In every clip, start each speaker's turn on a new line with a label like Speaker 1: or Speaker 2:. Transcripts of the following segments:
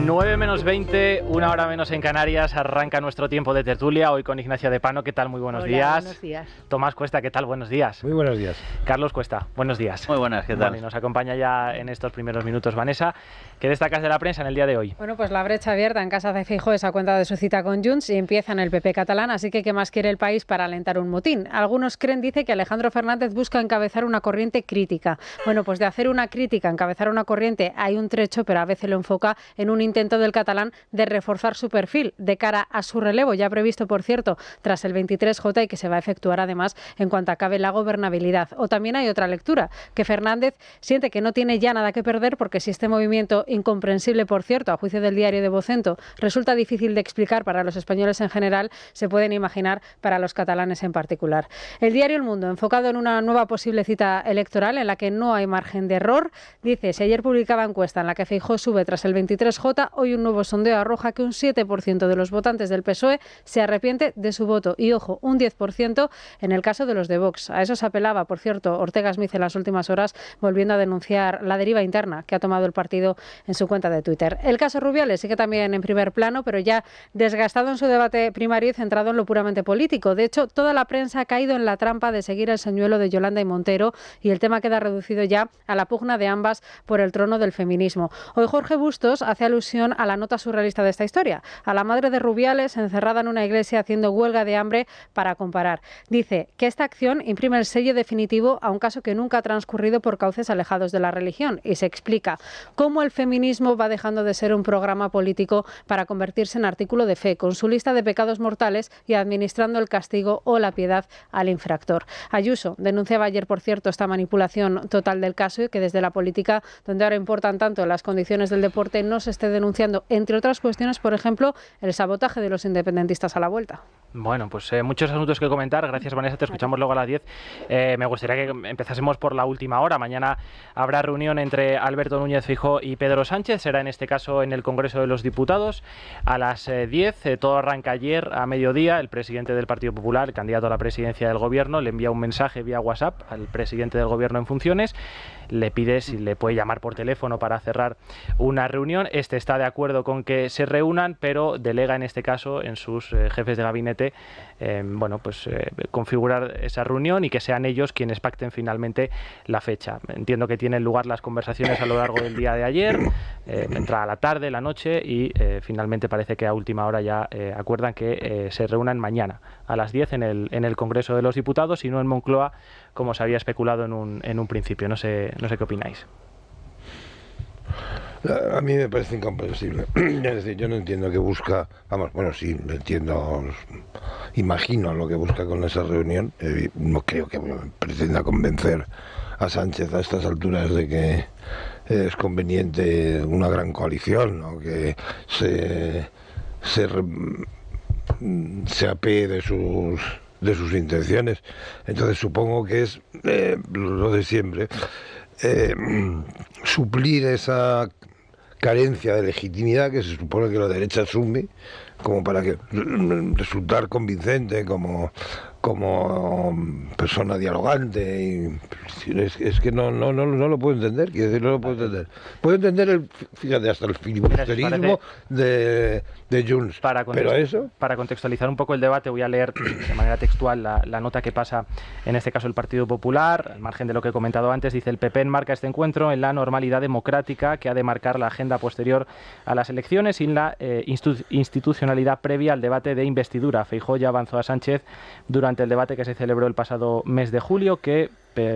Speaker 1: 9 menos 20, una hora menos en Canarias, arranca nuestro tiempo de tertulia, hoy con Ignacia de Pano. ¿Qué tal? Muy buenos días.
Speaker 2: Buenos días.
Speaker 1: Tomás Cuesta, ¿qué tal? Buenos días.
Speaker 3: Muy buenos días.
Speaker 1: Carlos Cuesta, buenos días.
Speaker 4: Muy buenas, ¿qué tal?
Speaker 1: Bueno, y nos acompaña ya en estos primeros minutos Vanessa. ¿Qué destacas de la prensa en el día de hoy?
Speaker 2: Bueno, pues la brecha abierta en casa de Feijóo es a cuenta de su cita con Junts y empieza en el PP catalán, así que ¿qué más quiere el país para alentar un motín? Algunos creen, dice, que Alejandro Fernández busca encabezar una corriente crítica. Bueno, pues de hacer una crítica, encabezar una corriente, hay un trecho, pero a veces lo enfoca en un intento del catalán de reforzar su perfil de cara a su relevo, ya previsto, por cierto, tras el 23J y que se va a efectuar además en cuanto acabe la gobernabilidad. O también hay otra lectura, que Fernández siente que no tiene ya nada que perder porque si este movimiento, incomprensible por cierto, a juicio del diario de Vocento, resulta difícil de explicar para los españoles en general, se pueden imaginar para los catalanes en particular. El diario El Mundo, enfocado en una nueva posible cita electoral en la que no hay margen de error, dice: si ayer publicaba encuesta en la que Feijóo sube tras el 23J, hoy un nuevo sondeo arroja que un 7% de los votantes del PSOE se arrepiente de su voto y, ojo, un 10% en el caso de los de Vox. A eso se apelaba, por cierto, Ortega Smith en las últimas horas, volviendo a denunciar la deriva interna que ha tomado el partido en su cuenta de Twitter. El caso Rubiales sigue también en primer plano, pero ya desgastado en su debate primario y centrado en lo puramente político. De hecho, toda la prensa ha caído en la trampa de seguir el señuelo de Yolanda y Montero y el tema queda reducido ya a la pugna de ambas por el trono del feminismo. Hoy Jorge Bustos hace alusión a la nota surrealista de esta historia, a la madre de Rubiales encerrada en una iglesia haciendo huelga de hambre para comparar. Dice que esta acción imprime el sello definitivo a un caso que nunca ha transcurrido por cauces alejados de la religión y se explica cómo el feminismo va dejando de ser un programa político para convertirse en artículo de fe, con su lista de pecados mortales y administrando el castigo o la piedad al infractor. Ayuso denunciaba ayer, por cierto, esta manipulación total del caso y que desde la política, donde ahora importan tanto las condiciones del deporte, no se esté denunciando, entre otras cuestiones, por ejemplo, el sabotaje de los independentistas a la vuelta.
Speaker 1: Bueno, pues muchos asuntos que comentar. Gracias, Vanessa. Te escuchamos luego a las 10. Me gustaría que empezásemos por la última hora. Mañana habrá reunión entre Alberto Núñez Feijóo y Pedro Sánchez. Será en este caso en el Congreso de los Diputados a las 10. Todo arranca ayer a mediodía. El presidente del Partido Popular, el candidato a la presidencia del Gobierno, le envía un mensaje vía WhatsApp al presidente del Gobierno en funciones. Le pide si le puede llamar por teléfono para cerrar una reunión. Este está de acuerdo con que se reúnan, pero delega en este caso en sus jefes de gabinete configurar esa reunión y que sean ellos quienes pacten finalmente la fecha. Entiendo que tienen lugar las conversaciones a lo largo del día de ayer, entrada la tarde, la noche y finalmente parece que a última hora ya acuerdan que se reúnan mañana a las 10 en el Congreso de los Diputados y no en Moncloa, como se había especulado en un principio. No sé qué opináis.
Speaker 3: A mí me parece incomprensible. Es decir, yo no entiendo qué busca. Sí, entiendo, imagino lo que busca con esa reunión. No creo que pretenda convencer a Sánchez a estas alturas de que es conveniente una gran coalición, ¿no? Que se apee de sus intenciones. Entonces supongo que es lo de siempre, suplir esa carencia de legitimidad que se supone que la derecha asume como para que resultar convincente como persona dialogante. Y es que no lo puedo entender, quiero decir, no lo puedo entender. Puedo entender fíjate, hasta el filibusterismo de Junts, pero eso...
Speaker 1: Para contextualizar un poco el debate, voy a leer de manera textual la nota que pasa, en este caso el Partido Popular, al margen de lo que he comentado antes. Dice: el PP enmarca este encuentro en la normalidad democrática que ha de marcar la agenda posterior a las elecciones y en la institucionalidad previa al debate de investidura. Feijóo ya avanzó a Sánchez durante el debate que se celebró el pasado mes de julio que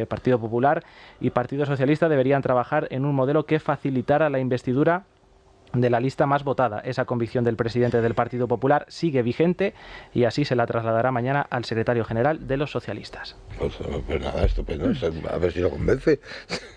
Speaker 1: Partido Popular y Partido Socialista deberían trabajar en un modelo que facilitara la investidura de la lista más votada. Esa convicción del presidente del Partido Popular sigue vigente y así se la trasladará mañana al secretario general de los socialistas.
Speaker 3: Pues nada, estupendo. A ver si lo convence.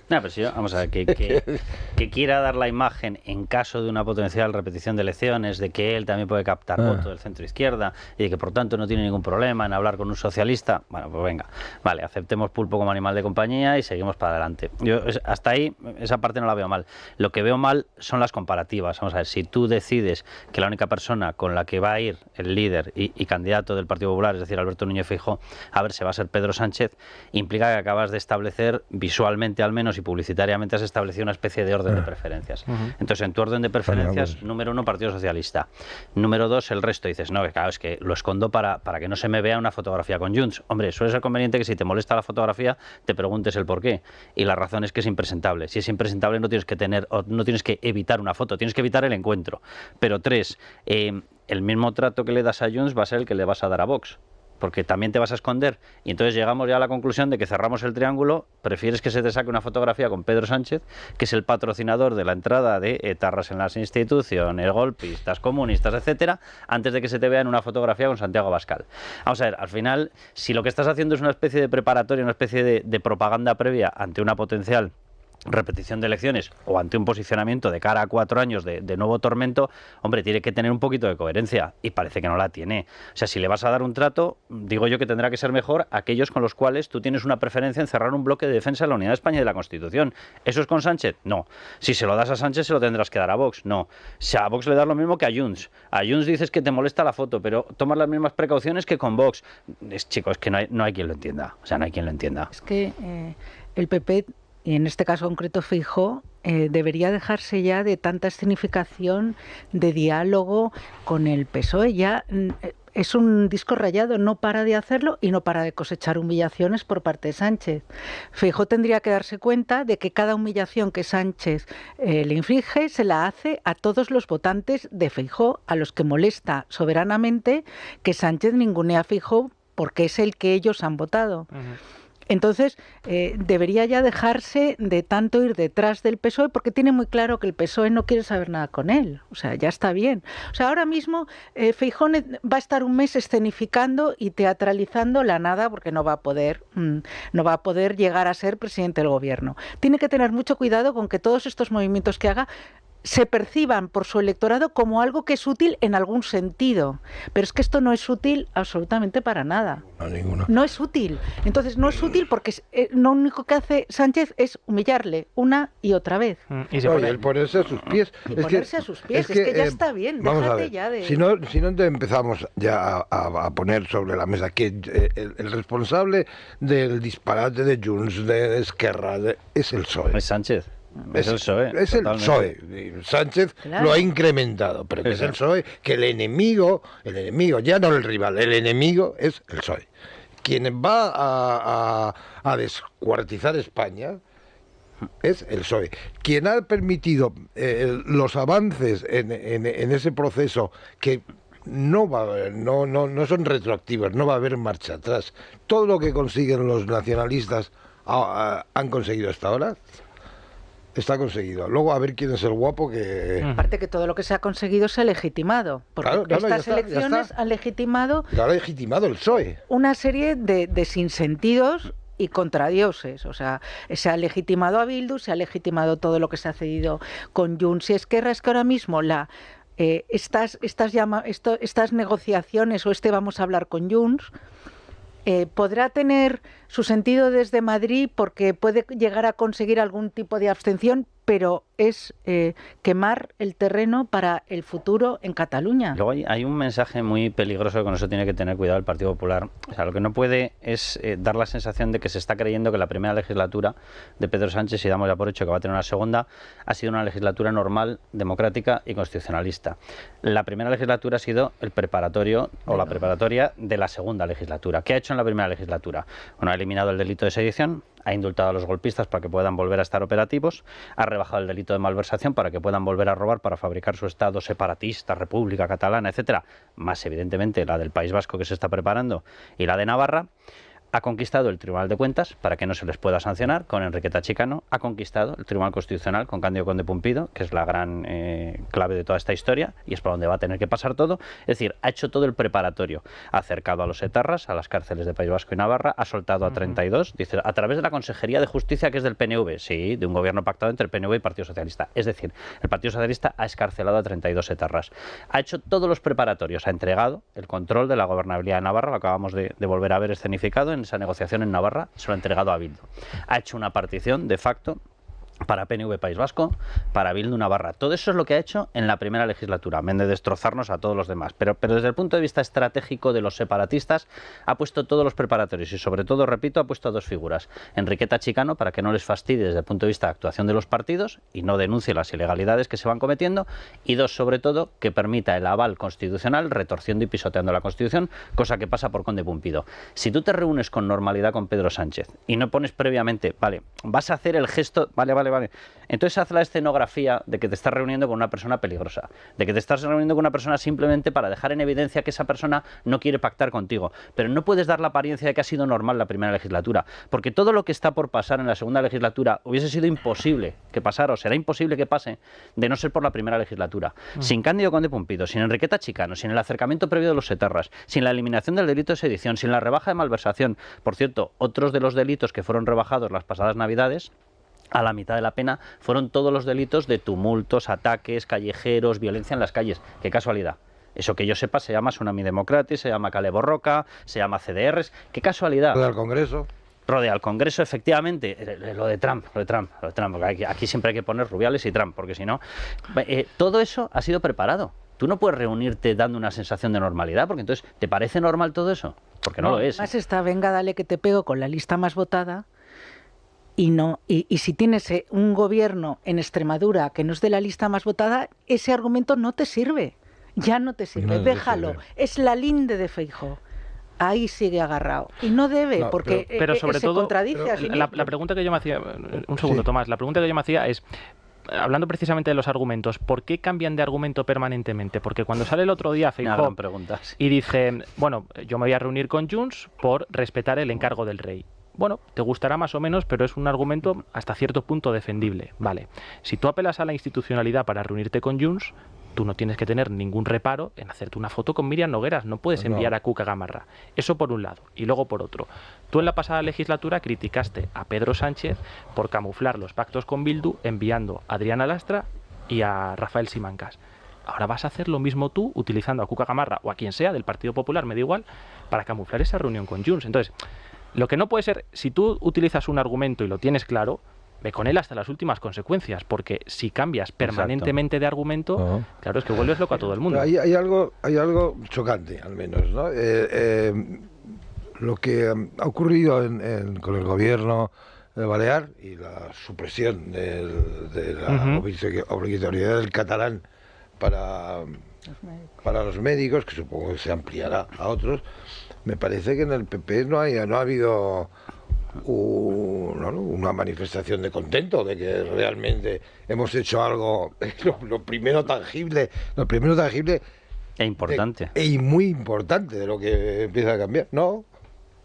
Speaker 4: No, pero sí, vamos a ver, que quiera dar la imagen, en caso de una potencial repetición de elecciones, de que él también puede captar votos del centro izquierda y de que por tanto no tiene ningún problema en hablar con un socialista. Bueno, pues venga, vale, aceptemos pulpo como animal de compañía y seguimos para adelante. Yo hasta ahí esa parte no la veo mal. Lo que veo mal son las comparativas. dudas. Vamos a ver, si tú decides que la única persona con la que va a ir el líder y candidato del Partido Popular, es decir, Alberto Núñez Feijóo, a ver, se va a ser Pedro Sánchez, implica que acabas de establecer, visualmente al menos y publicitariamente has establecido una especie de orden de preferencias. Entonces, en tu orden de preferencias, número 1, Partido Socialista. Número 2, el resto. Dices, no, que claro, es que lo escondo para que no se me vea una fotografía con Junts. Hombre, suele ser conveniente que si te molesta la fotografía, te preguntes el por qué. Y la razón es que es impresentable. Si es impresentable, no tienes que evitar una foto, tienes que evitar el encuentro. Pero 3, el mismo trato que le das a Junts va a ser el que le vas a dar a Vox, porque también te vas a esconder. Y entonces llegamos ya a la conclusión de que cerramos el triángulo. Prefieres que se te saque una fotografía con Pedro Sánchez, que es el patrocinador de la entrada de etarras en las instituciones, golpistas, comunistas, etcétera, antes de que se te vea en una fotografía con Santiago Abascal. Vamos a ver, al final, si lo que estás haciendo es una especie de preparatoria, una especie de propaganda previa ante una potencial repetición de elecciones o ante un posicionamiento de cara a 4 años de nuevo tormento, hombre, tiene que tener un poquito de coherencia, y parece que no la tiene. O sea, si le vas a dar un trato, digo yo que tendrá que ser mejor aquellos con los cuales tú tienes una preferencia en cerrar un bloque de defensa de la unidad de España y de la Constitución. ¿Eso es con Sánchez? No. Si se lo das a Sánchez, se lo tendrás que dar a Vox. No. Si a Vox le das lo mismo que a Junts. A Junts dices que te molesta la foto, pero tomas las mismas precauciones que con Vox. Chicos, es que no hay quien lo entienda. O sea, no hay quien lo entienda.
Speaker 5: Es que el PP, y en este caso concreto Feijóo, debería dejarse ya de tanta escenificación, de diálogo con el PSOE. Ya es un disco rayado, no para de hacerlo y no para de cosechar humillaciones por parte de Sánchez. Feijóo tendría que darse cuenta de que cada humillación que Sánchez le inflige se la hace a todos los votantes de Feijóo, a los que molesta soberanamente que Sánchez ningunee a Feijóo porque es el que ellos han votado. Entonces, debería ya dejarse de tanto ir detrás del PSOE, porque tiene muy claro que el PSOE no quiere saber nada con él. O sea, ya está bien. O sea, ahora mismo Feijóo va a estar un mes escenificando y teatralizando la nada, porque no va a poder llegar a ser presidente del gobierno. Tiene que tener mucho cuidado con que todos estos movimientos que haga se perciban por su electorado como algo que es útil en algún sentido. Pero es que esto no es útil absolutamente para nada. No es útil. Entonces no es útil porque lo único que hace Sánchez es humillarle una y otra vez.
Speaker 3: Y el ponerse a sus pies.
Speaker 5: Es que ya está bien. Déjate ya de...
Speaker 3: Si no empezamos ya a poner sobre la mesa que el responsable del disparate de Junts, de Esquerra, es el PSOE.
Speaker 4: Es Sánchez. Es el PSOE.
Speaker 3: Es el PSOE. Sánchez lo ha incrementado, pero que es el PSOE, que el enemigo, ya no el rival, el enemigo es el PSOE. Quien va a descuartizar España es el PSOE. Quien ha permitido los avances en ese proceso que no son retroactivos, no va a haber marcha atrás. Todo lo que consiguen los nacionalistas han conseguido hasta ahora. Está conseguido. Luego a ver quién es el guapo que...
Speaker 5: Aparte que todo lo que se ha conseguido se ha legitimado. Porque estas elecciones han legitimado...
Speaker 3: Lo ha legitimado el PSOE.
Speaker 5: Una serie de sinsentidos y contradioses. O sea, se ha legitimado a Bildu, se ha legitimado todo lo que se ha cedido con Junts y Esquerra. Es que ahora mismo estas negociaciones o vamos a hablar con Junts... podrá tener su sentido desde Madrid porque puede llegar a conseguir algún tipo de abstención, pero es quemar el terreno para el futuro en Cataluña.
Speaker 4: Luego hay un mensaje muy peligroso que con eso tiene que tener cuidado el Partido Popular. O sea, lo que no puede es dar la sensación de que se está creyendo que la primera legislatura de Pedro Sánchez, si damos ya por hecho que va a tener una segunda, ha sido una legislatura normal, democrática y constitucionalista. La primera legislatura ha sido el preparatorio o la preparatoria de la segunda legislatura. ¿Qué ha hecho en la primera legislatura? Bueno, ha eliminado el delito de sedición, ha indultado a los golpistas para que puedan volver a estar operativos, ha rebajado el delito de malversación para que puedan volver a robar para fabricar su Estado separatista, República Catalana, etcétera, más evidentemente la del País Vasco que se está preparando y la de Navarra. Ha conquistado el Tribunal de Cuentas para que no se les pueda sancionar con Enriqueta Chicano, ha conquistado el Tribunal Constitucional con Cándido Conde Pumpido, que es la gran clave de toda esta historia y es por donde va a tener que pasar todo. Es decir, ha hecho todo el preparatorio, ha acercado a los etarras a las cárceles de País Vasco y Navarra, ha soltado a 32, dice, a través de la Consejería de Justicia, que es del PNV, sí, de un gobierno pactado entre el PNV y el Partido Socialista. Es decir, el Partido Socialista ha escarcelado a 32 etarras. Ha hecho todos los preparatorios, ha entregado el control de la gobernabilidad de Navarra, lo acabamos de volver a ver escenificado en esa negociación en Navarra, se lo ha entregado a Bildu. Ha hecho una partición de facto para PNV País Vasco, para Bildu Navarra. Todo eso es lo que ha hecho en la primera legislatura, en vez de destrozarnos a todos los demás. Pero desde el punto de vista estratégico de los separatistas, ha puesto todos los preparatorios y sobre todo, repito, ha puesto a dos figuras. Enriqueta Chicano, para que no les fastidie desde el punto de vista de actuación de los partidos y no denuncie las ilegalidades que se van cometiendo. Y dos, sobre todo, que permita el aval constitucional retorciendo y pisoteando la Constitución, cosa que pasa por Conde Pumpido. Si tú te reúnes con normalidad con Pedro Sánchez y no pones previamente, vale, vas a hacer el gesto, vale, entonces haz la escenografía de que te estás reuniendo con una persona peligrosa, de que te estás reuniendo con una persona simplemente para dejar en evidencia que esa persona no quiere pactar contigo, pero no puedes dar la apariencia de que ha sido normal la primera legislatura, porque todo lo que está por pasar en la segunda legislatura hubiese sido imposible que pasara, o será imposible que pase, de no ser por la primera legislatura. Sin Cándido Conde Pumpido, sin Enriqueta Chicano, sin el acercamiento previo de los etarras, sin la eliminación del delito de sedición, sin la rebaja de malversación, por cierto, otros de los delitos que fueron rebajados las pasadas Navidades, a la mitad de la pena, fueron todos los delitos de tumultos, ataques, callejeros, violencia en las calles. ¡Qué casualidad! Eso que yo sepa se llama Tsunami Democratic, se llama Kale Borroka, se llama CDRs. ¡Qué casualidad!
Speaker 3: Lo del Congreso.
Speaker 4: Rodea al Congreso, efectivamente, lo de Trump, porque aquí siempre hay que poner Rubiales y Trump, porque si no... todo eso ha sido preparado. Tú no puedes reunirte dando una sensación de normalidad, porque entonces, ¿te parece normal todo eso? Porque no lo es.
Speaker 5: Además está, venga, dale que te pego con la lista más votada. Y si tienes un gobierno en Extremadura que no es de la lista más votada, ese argumento no te sirve. Ya no te sirve.
Speaker 3: No
Speaker 5: déjalo.
Speaker 3: sirve.
Speaker 5: Es la linde de Feijóo. Ahí sigue agarrado. Y no debe,
Speaker 3: No,
Speaker 5: porque
Speaker 1: pero sobre
Speaker 5: se
Speaker 1: todo,
Speaker 5: contradice a sí
Speaker 1: la
Speaker 5: mismo.
Speaker 1: pregunta que yo me hacía... Un segundo,
Speaker 3: Sí.
Speaker 1: Tomás. La pregunta que yo me hacía es... Hablando precisamente de los argumentos, ¿por qué cambian de argumento permanentemente? Porque cuando sale el otro día
Speaker 4: Una
Speaker 1: Feijóo
Speaker 4: gran pregunta. Sí.
Speaker 1: y dice, bueno, yo me voy a reunir con Junts por respetar el encargo del rey. Bueno, te gustará más o menos, pero es un argumento hasta cierto punto defendible. Vale, si tú apelas a la institucionalidad para reunirte con Junts, tú no tienes que tener ningún reparo en hacerte una foto con Miriam Nogueras. No puedes enviar a Cuca Gamarra. Eso por un lado. Y luego por otro. Tú en la pasada legislatura criticaste a Pedro Sánchez por camuflar los pactos con Bildu enviando a Adriana Lastra y a Rafael Simancas. Ahora vas a hacer lo mismo tú utilizando a Cuca Gamarra o a quien sea del Partido Popular, me da igual, para camuflar esa reunión con Junts. Entonces, lo que no puede ser, si tú utilizas un argumento y lo tienes claro, ve con él hasta las últimas consecuencias, porque si cambias permanentemente de argumento, claro, es que vuelves loco a todo el mundo.
Speaker 3: Hay algo chocante, al menos, ¿no? Lo que ha ocurrido con el gobierno balear y la supresión de la obligatoriedad del catalán para los médicos, que supongo que se ampliará a otros, me parece que en el PP no ha habido una manifestación de contento de que realmente hemos hecho algo, lo primero tangible
Speaker 4: E importante.
Speaker 3: y muy importante de lo que empieza a cambiar.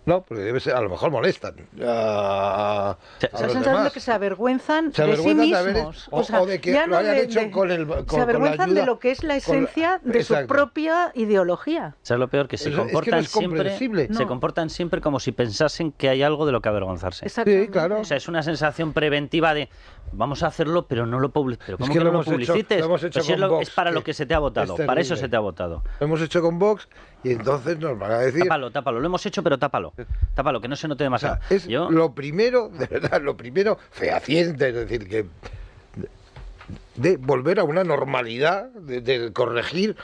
Speaker 3: No, porque debe ser, a lo mejor molestan a
Speaker 5: La
Speaker 3: los
Speaker 5: sensación
Speaker 3: demás.
Speaker 5: de que se avergüenzan
Speaker 3: Se
Speaker 5: de sí
Speaker 3: avergüenzan de haber
Speaker 5: mismos.
Speaker 3: hecho- o de que
Speaker 5: ya
Speaker 3: lo
Speaker 5: no
Speaker 3: hayan hecho con
Speaker 5: se
Speaker 3: la
Speaker 5: avergüenzan
Speaker 3: ayuda,
Speaker 5: de lo que es la esencia de su
Speaker 3: exacto.
Speaker 5: propia ideología.
Speaker 4: ¿Sabes lo peor? Que se
Speaker 3: Es que no
Speaker 4: comportan
Speaker 3: es comprensible.
Speaker 4: siempre, se
Speaker 5: No.
Speaker 4: comportan siempre como si pensasen que hay algo de lo que avergonzarse.
Speaker 5: Exactamente.
Speaker 3: Sí, claro.
Speaker 4: O sea, es una sensación preventiva de vamos a hacerlo, pero no lo publicites. ¿Cómo
Speaker 3: que
Speaker 4: que
Speaker 3: lo
Speaker 4: no lo
Speaker 3: hemos hecho-
Speaker 4: publicites?
Speaker 3: lo hemos hecho
Speaker 4: Pues si
Speaker 3: con
Speaker 4: es,
Speaker 3: Vox,
Speaker 4: es para
Speaker 3: que
Speaker 4: lo que se te ha votado,
Speaker 3: es
Speaker 4: para eso
Speaker 3: terrible.
Speaker 4: se te ha votado.
Speaker 3: Lo hemos hecho con Vox y entonces nos van a decir...
Speaker 4: Tápalo, lo hemos hecho, pero tápalo, que no se note
Speaker 3: O
Speaker 4: demasiado.
Speaker 3: sea, es
Speaker 4: Yo,
Speaker 3: lo primero, de verdad, lo primero fehaciente, es decir, que de volver a una normalidad, de corregir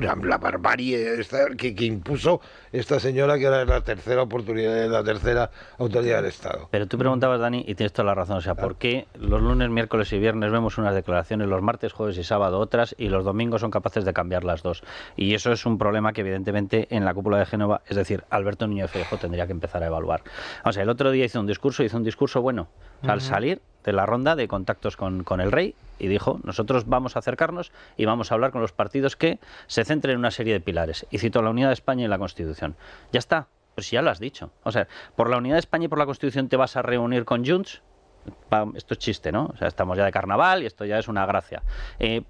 Speaker 3: la barbarie que impuso esta señora, que era la tercera oportunidad, la tercera autoridad del Estado.
Speaker 4: pero tú preguntabas, Dani, y tienes toda la razón. O sea, ¿por qué los lunes, miércoles y viernes vemos unas declaraciones, los martes, jueves y sábado otras, y los domingos son capaces de cambiar las dos? Y eso es un problema que, evidentemente, en la cúpula de Génova, es decir, Alberto Núñez Feijóo tendría que empezar a evaluar. O sea, el otro día hizo un discurso bueno. O sea, al salir de la ronda de contactos con el rey, y dijo, nosotros vamos a acercarnos y vamos a hablar con los partidos que se centren en una serie de pilares. Y citó la unidad de España y la Constitución. Ya está, pues ya lo has dicho. O sea, por la unidad de España y por la Constitución te vas a reunir con Junts. Esto es chiste, ¿no? O sea, estamos ya de carnaval y esto ya es una gracia.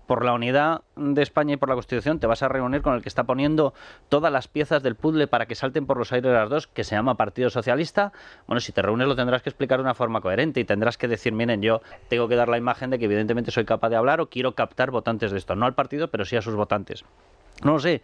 Speaker 4: Por la unidad de España y por la Constitución te vas a reunir con el que está poniendo todas las piezas del puzzle para que salten por los aires las dos, que se llama Partido Socialista. Bueno, si te reúnes lo tendrás que explicar de una forma coherente y tendrás que decir, miren, yo tengo que dar la imagen de que evidentemente soy capaz de hablar o quiero captar votantes de esto. No al partido, pero sí a sus votantes. No lo sé,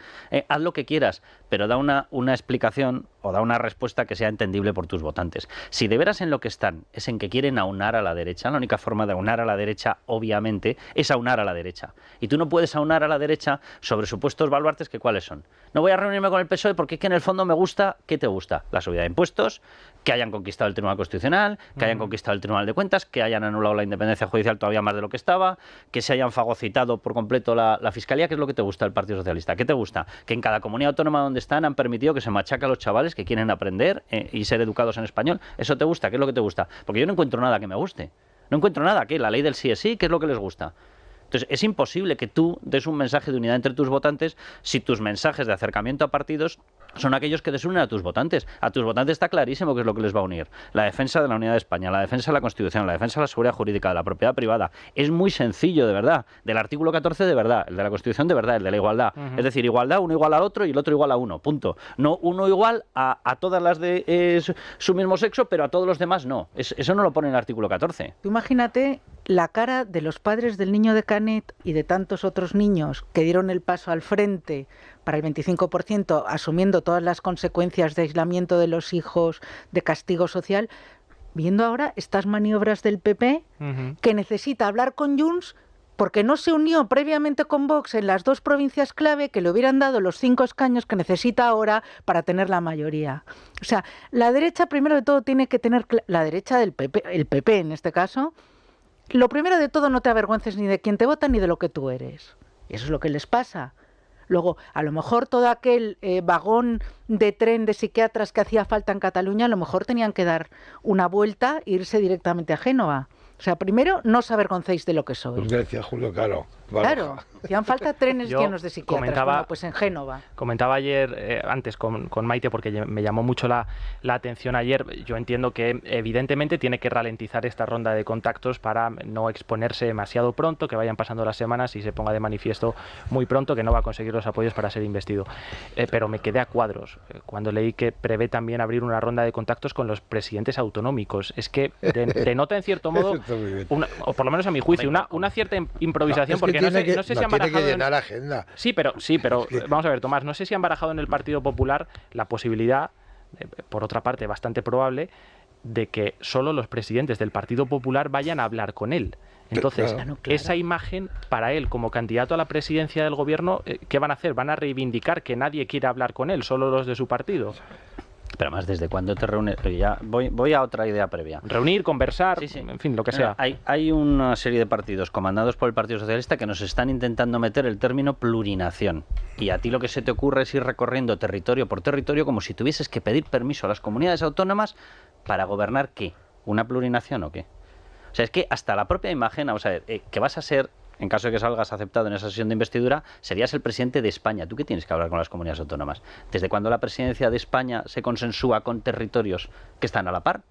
Speaker 4: haz lo que quieras, pero da una explicación o da una respuesta que sea entendible por tus votantes. Si de veras en lo que están es en que quieren aunar a la derecha, la única forma de aunar a la derecha, obviamente, es aunar a la derecha. Y tú no puedes aunar a la derecha sobre supuestos baluartes que ¿cuáles son? No voy a reunirme con el PSOE porque es que en el fondo me gusta, ¿qué te gusta? La subida de impuestos, que hayan conquistado el Tribunal Constitucional, que hayan conquistado el Tribunal de Cuentas, que hayan anulado la independencia judicial todavía más de lo que estaba, que se hayan fagocitado por completo la Fiscalía. ¿Qué es lo que te gusta del Partido Socialista? ¿Qué te gusta? Que en cada comunidad autónoma donde están han permitido que se machaque a los chavales que quieren aprender y ser educados en español. ¿Eso te gusta? ¿Qué es lo que te gusta? Porque yo no encuentro nada que me guste. No encuentro nada. ¿Qué? La ley del sí es sí, ¿qué es lo que les gusta? Entonces, es imposible que tú des un mensaje de unidad entre tus votantes si tus mensajes de acercamiento a partidos son aquellos que desunen a tus votantes. A tus votantes está clarísimo qué es lo que les va a unir. La defensa de la unidad de España, la defensa de la Constitución, la defensa de la seguridad jurídica, de la propiedad privada. Es muy sencillo, de verdad. Del artículo 14 de verdad, el de la Constitución de verdad, el de la igualdad. Es decir, igualdad, uno igual al otro y el otro igual a uno, punto. No uno igual a todas las de su mismo sexo, pero a todos los demás no. Eso no lo pone en el artículo 14.
Speaker 5: Tú imagínate la cara de los padres del niño de Canet y de tantos otros niños que dieron el paso al frente para el 25%, asumiendo todas las consecuencias de aislamiento de los hijos, de castigo social, viendo ahora estas maniobras del PP, que necesita hablar con Junts porque no se unió previamente con Vox en las dos provincias clave que le hubieran dado los 5 escaños que necesita ahora para tener la mayoría. O sea, la derecha primero de todo tiene que tener, la derecha del PP, el PP en este caso, lo primero de todo, no te avergüences ni de quién te vota ni de lo que tú eres. Y eso es lo que les pasa. Luego, a lo mejor todo aquel vagón de tren de psiquiatras que hacía falta en Cataluña, a lo mejor tenían que dar una vuelta e irse directamente a Génova. O sea, primero, no os avergoncéis de lo que sois.
Speaker 3: Pues decía Julio Caro.
Speaker 5: Claro, hacían falta trenes llenos de psiquiatras. Bueno, pues en Génova.
Speaker 1: Comentaba ayer, antes con Maite, porque me llamó mucho la atención ayer. Yo entiendo que evidentemente tiene que ralentizar esta ronda de contactos para no exponerse demasiado pronto, que vayan pasando las semanas y se ponga de manifiesto muy pronto que no va a conseguir los apoyos para ser investido. Pero me quedé a cuadros cuando leí que prevé también abrir una ronda de contactos con los presidentes autonómicos. Es que denota en cierto modo, o por lo menos a mi juicio, una cierta improvisación,
Speaker 3: no, porque
Speaker 1: no sé si han barajado...
Speaker 3: Tiene que llenar agenda.
Speaker 1: Sí, pero vamos a ver, Tomás, no sé si han barajado en el Partido Popular la posibilidad, por otra parte bastante probable, de que solo los presidentes del Partido Popular vayan a hablar con él. Entonces, claro. Esa imagen para él como candidato a la presidencia del gobierno, ¿qué van a hacer? ¿Van a reivindicar que nadie quiere hablar con él, solo los de su partido?
Speaker 4: Pero además, ¿desde cuándo te reúnes? Ya voy a otra idea previa.
Speaker 1: Reunir, conversar, sí. En fin, lo que sea.
Speaker 4: Hay una serie de partidos comandados por el Partido Socialista que nos están intentando meter el término plurinación. Y a ti lo que se te ocurre es ir recorriendo territorio por territorio como si tuvieses que pedir permiso a las comunidades autónomas para gobernar ¿qué? ¿Una plurinación o qué? O sea, es que hasta la propia imagen, vamos a ver, que vas a ser... En caso de que salgas aceptado en esa sesión de investidura, serías el presidente de España. ¿Tú qué tienes que hablar con las comunidades autónomas? ¿Desde cuándo la presidencia de España se consensúa con territorios que están a la par?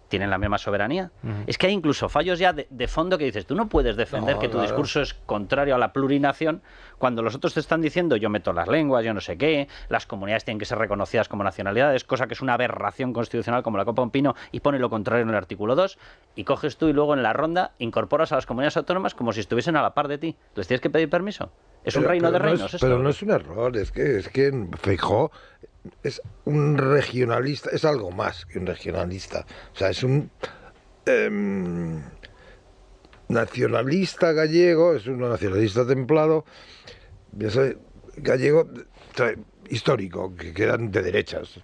Speaker 4: ¿Tienen la misma soberanía? Es que hay incluso fallos ya de fondo que dices, tú no puedes defender que tu discurso es contrario a la plurinación cuando los otros te están diciendo yo meto las lenguas, yo no sé qué, las comunidades tienen que ser reconocidas como nacionalidades, cosa que es una aberración constitucional como la copa un pino, y pone lo contrario en el artículo 2, y coges tú y luego en la ronda incorporas a las comunidades autónomas como si estuviesen a la par de ti. ¿Les tienes que pedir permiso? ¿Es un reino de reinos esto?
Speaker 3: Pero no es un error, es que Feijóo es un regionalista, es algo más que un regionalista. O sea, es un nacionalista gallego, es un nacionalista templado, gallego histórico, que eran de derechas,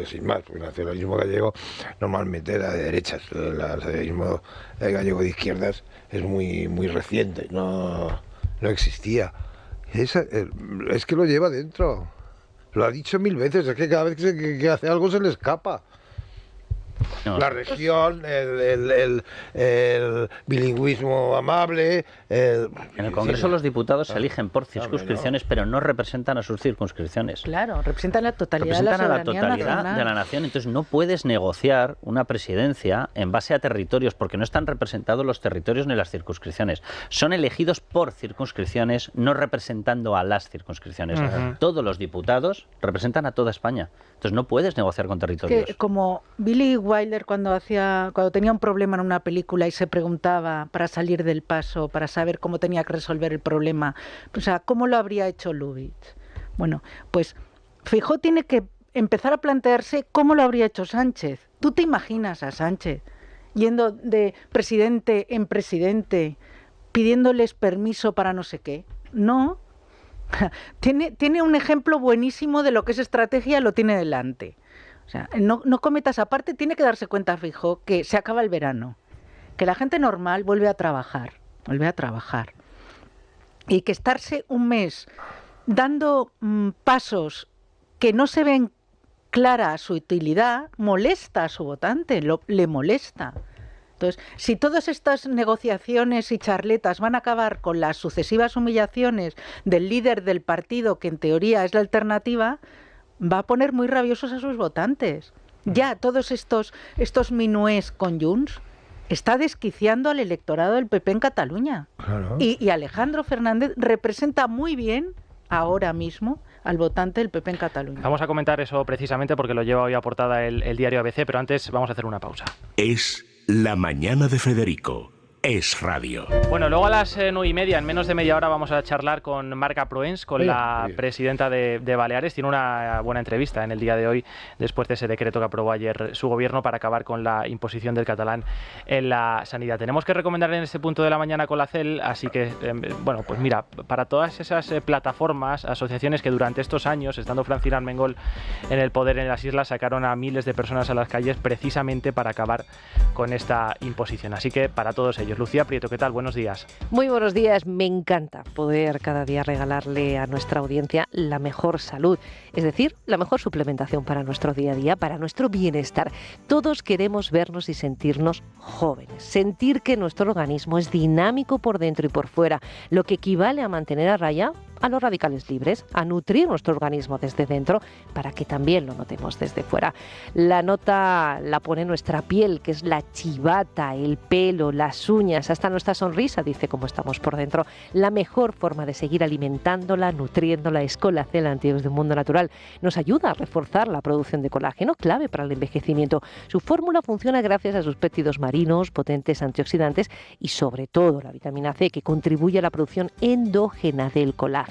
Speaker 3: sin más, porque el nacionalismo gallego normalmente era de derechas, el nacionalismo gallego de izquierdas es muy reciente, no existía. Es que lo lleva dentro. Lo ha dicho 1000 veces, es que cada vez que hace algo se le escapa. No. La región, el bilingüismo amable...
Speaker 4: En el Congreso los diputados se eligen por circunscripciones, pero no representan a sus circunscripciones.
Speaker 5: Claro, representan la totalidad
Speaker 4: de la nación. Entonces no puedes negociar una presidencia en base a territorios, porque no están representados los territorios ni las circunscripciones. Son elegidos por circunscripciones, no representando a las circunscripciones. Todos los diputados representan a toda España. Entonces no puedes negociar con territorios.
Speaker 5: Que, como Billy Wilder cuando tenía un problema en una película y se preguntaba para salir del paso, para saber cómo tenía que resolver el problema, o sea, ¿cómo lo habría hecho Lubitsch? Bueno, pues Feijóo tiene que empezar a plantearse cómo lo habría hecho Sánchez. ¿Tú te imaginas a Sánchez yendo de presidente en presidente, pidiéndoles permiso para no sé qué? No. Tiene un ejemplo buenísimo de lo que es estrategia, lo tiene delante. O sea, no cometas aparte, tiene que darse cuenta, Feijóo, que se acaba el verano, que la gente normal vuelve a trabajar, y que estarse un mes dando pasos que no se ven clara su utilidad, molesta a su votante, le molesta. Entonces, si todas estas negociaciones y charletas van a acabar con las sucesivas humillaciones del líder del partido, que en teoría es la alternativa, va a poner muy rabiosos a sus votantes. Ya todos estos minués con Junts está desquiciando al electorado del PP en Cataluña.
Speaker 3: Claro.
Speaker 5: Y Alejandro Fernández representa muy bien ahora mismo al votante del PP en Cataluña.
Speaker 1: Vamos a comentar eso precisamente porque lo lleva hoy a portada el diario ABC, pero antes vamos a hacer una pausa.
Speaker 6: Es la mañana de Federico. Es radio.
Speaker 1: Bueno, luego a las 9:30, en menos de media hora, vamos a charlar con Marga Proens, con la presidenta de Baleares. Tiene una buena entrevista en el día de hoy, después de ese decreto que aprobó ayer su gobierno para acabar con la imposición del catalán en la sanidad. Tenemos que recomendar en este punto de la mañana con la CEL, así que, bueno, pues mira, para todas esas plataformas, asociaciones que durante estos años, estando Francina Armengol en el poder en las islas, sacaron a miles de personas a las calles precisamente para acabar con esta imposición. Así que para todos ellos. Lucía Prieto, ¿qué tal? Buenos días.
Speaker 7: Muy buenos días. Me encanta poder cada día regalarle a nuestra audiencia la mejor salud, es decir, la mejor suplementación para nuestro día a día, para nuestro bienestar. Todos queremos vernos y sentirnos jóvenes, sentir que nuestro organismo es dinámico por dentro y por fuera, lo que equivale a mantener a raya a los radicales libres, a nutrir nuestro organismo desde dentro para que también lo notemos desde fuera. La nota la pone nuestra piel, que es la chivata, el pelo, las uñas, hasta nuestra sonrisa dice cómo estamos por dentro. La mejor forma de seguir alimentándola, nutriéndola, es con la CEL Antiox de Mundo Natural. Nos ayuda a reforzar la producción de colágeno, clave para el envejecimiento. Su fórmula funciona gracias a sus péptidos marinos, potentes antioxidantes y sobre todo la vitamina C, que contribuye a la producción endógena del colágeno.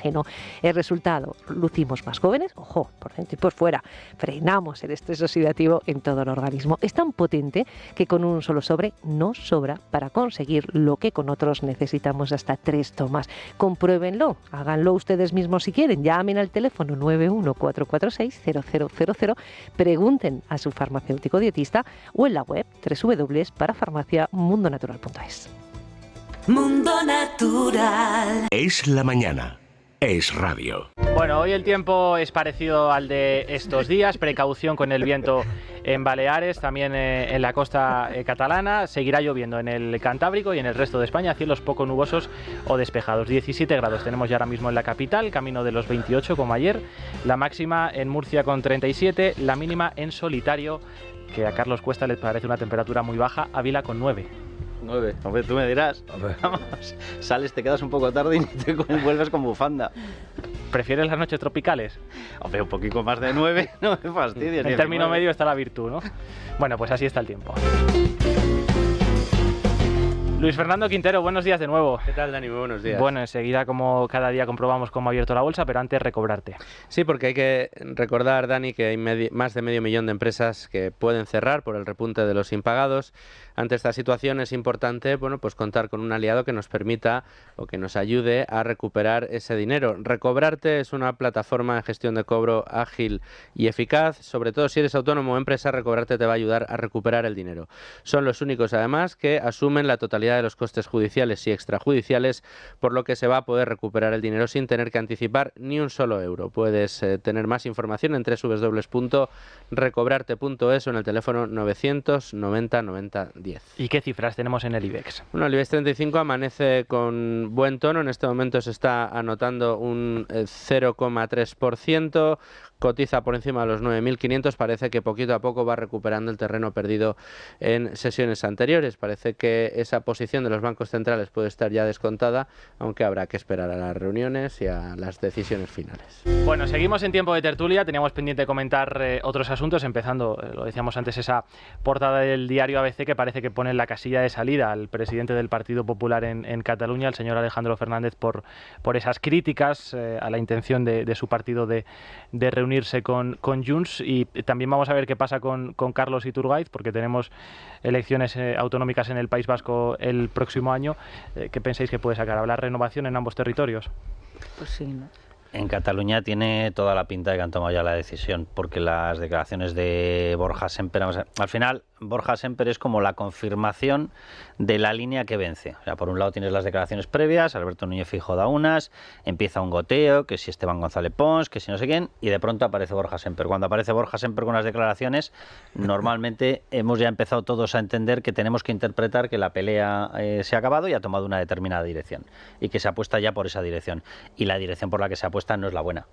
Speaker 7: El resultado, lucimos más jóvenes, ojo, por dentro y por fuera, frenamos el estrés oxidativo en todo el organismo. Es tan potente que con un solo sobre nos sobra para conseguir lo que con otros necesitamos hasta 3 tomas. Compruébenlo, háganlo ustedes mismos si quieren, llamen al teléfono 914460000, pregunten a su farmacéutico dietista o en la web www.parafarmaciamundonatural.es.
Speaker 8: Mundo Natural.
Speaker 6: Es la mañana. Es radio.
Speaker 1: Bueno, hoy el tiempo es parecido al de estos días. Precaución con el viento en Baleares, también en la costa catalana. Seguirá lloviendo en el Cantábrico y en el resto de España. Cielos poco nubosos o despejados. 17 grados tenemos ya ahora mismo en la capital, camino de los 28 como ayer. La máxima en Murcia con 37, la mínima en Solitario, que a Carlos Cuesta le parece una temperatura muy baja, Ávila con 9.
Speaker 4: 9. Hombre, tú me dirás. Vamos, sales, te quedas un poco tarde y te vuelves con bufanda.
Speaker 1: ¿Prefieres las noches tropicales?
Speaker 4: Hombre, un poquito más de 9, no me fastidies.
Speaker 1: En término medio está la virtud, ¿no? Bueno, pues así está el tiempo. Luis Fernando Quintero, buenos días de nuevo.
Speaker 9: ¿Qué tal, Dani? Muy buenos días.
Speaker 1: Bueno, enseguida, como cada día, comprobamos cómo ha abierto la bolsa, pero antes recobrarte.
Speaker 9: Sí, porque hay que recordar, Dani, que hay más de 500.000 de empresas que pueden cerrar por el repunte de los impagados. Ante esta situación es importante, bueno, pues contar con un aliado que nos permita o que nos ayude a recuperar ese dinero. Recobrarte es una plataforma de gestión de cobro ágil y eficaz. Sobre todo si eres autónomo o empresa, Recobrarte te va a ayudar a recuperar el dinero. Son los únicos, además, que asumen la totalidad de los costes judiciales y extrajudiciales, por lo que se va a poder recuperar el dinero sin tener que anticipar ni un solo euro. Puedes tener más información en www.recobrarte.es o en el teléfono 990 90 10.
Speaker 1: ¿Y qué cifras tenemos en el IBEX?
Speaker 9: Bueno, el IBEX 35 amanece con buen tono. En este momento se está anotando un 0,3%. Cotiza por encima de los 9.500, parece que poquito a poco va recuperando el terreno perdido en sesiones anteriores. Parece que esa posibilidad posición de los bancos centrales puede estar ya descontada, aunque habrá que esperar a las reuniones y a las decisiones finales.
Speaker 1: Bueno, seguimos en tiempo de tertulia. Teníamos pendiente comentar otros asuntos, empezando, lo decíamos antes, esa portada del diario ABC que parece que pone en la casilla de salida al presidente del Partido Popular en Cataluña, el señor Alejandro Fernández, por esas críticas a la intención de su partido de reunirse con Junts. Y también vamos a ver qué pasa con Carlos Iturgaiz, porque tenemos elecciones autonómicas en el País Vasco el próximo año. ¿Qué pensáis que puede sacar? ¿Habrá renovación en ambos territorios?
Speaker 5: Pues sí, ¿no?
Speaker 4: En Cataluña tiene toda la pinta de que han tomado ya la decisión, porque las declaraciones de Borja Semper, al final Borja Semper es como la confirmación de la línea que vence. O sea, por un lado tienes las declaraciones previas, Alberto Núñez Feijóo da unas, empieza un goteo, que si Esteban González Pons, que si no sé quién, y de pronto aparece Borja Semper. Cuando aparece Borja Semper con las declaraciones, normalmente hemos ya empezado todos a entender que tenemos que interpretar que la pelea se ha acabado y ha tomado una determinada dirección, y que se apuesta ya por esa dirección. Y la dirección por la que se apuesta no es la buena.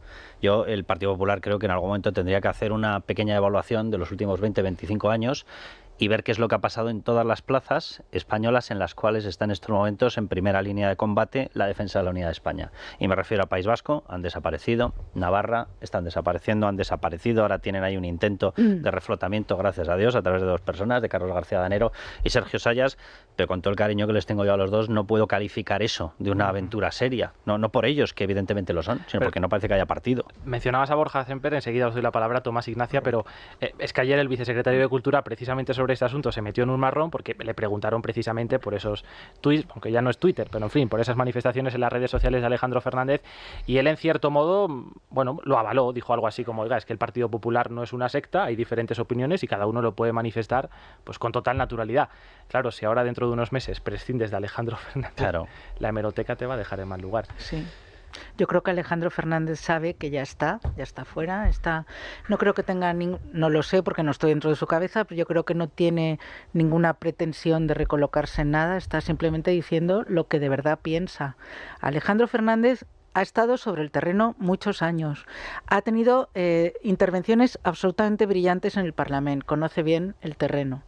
Speaker 4: Yo, el Partido Popular, creo que en algún momento tendría que hacer una pequeña evaluación de los últimos 20-25 años y ver qué es lo que ha pasado en todas las plazas españolas en las cuales está en estos momentos en primera línea de combate la defensa de la unidad de España. Y me refiero a País Vasco, han desaparecido, Navarra, están desapareciendo, han desaparecido, ahora tienen ahí un intento de reflotamiento, gracias a Dios, a través de dos personas, de Carlos García Danero y Sergio Sayas, pero con todo el cariño que les tengo yo a los dos, no puedo calificar eso de una aventura seria, no por ellos, que evidentemente lo son, sino porque no parece que haya partido.
Speaker 1: Mencionabas a Borja Semper, enseguida os doy la palabra a Tomás Ignacia, pero es que ayer el vicesecretario de Cultura, precisamente sobre este asunto, se metió en un marrón porque le preguntaron precisamente por esos tweets, aunque ya no es Twitter, pero en fin, por esas manifestaciones en las redes sociales de Alejandro Fernández, y él en cierto modo, bueno, lo avaló, dijo algo así como, oiga, es que el Partido Popular no es una secta, hay diferentes opiniones y cada uno lo puede manifestar pues con total naturalidad. Claro, si ahora dentro de unos meses prescindes de Alejandro Fernández, claro, la hemeroteca te va a dejar en mal lugar.
Speaker 5: Sí. Yo creo que Alejandro Fernández sabe que ya está fuera, no creo que tenga, no lo sé porque no estoy dentro de su cabeza, pero yo creo que no tiene ninguna pretensión de recolocarse en nada, está simplemente diciendo lo que de verdad piensa. Alejandro Fernández ha estado sobre el terreno muchos años, ha tenido intervenciones absolutamente brillantes en el Parlamento, conoce bien el terreno.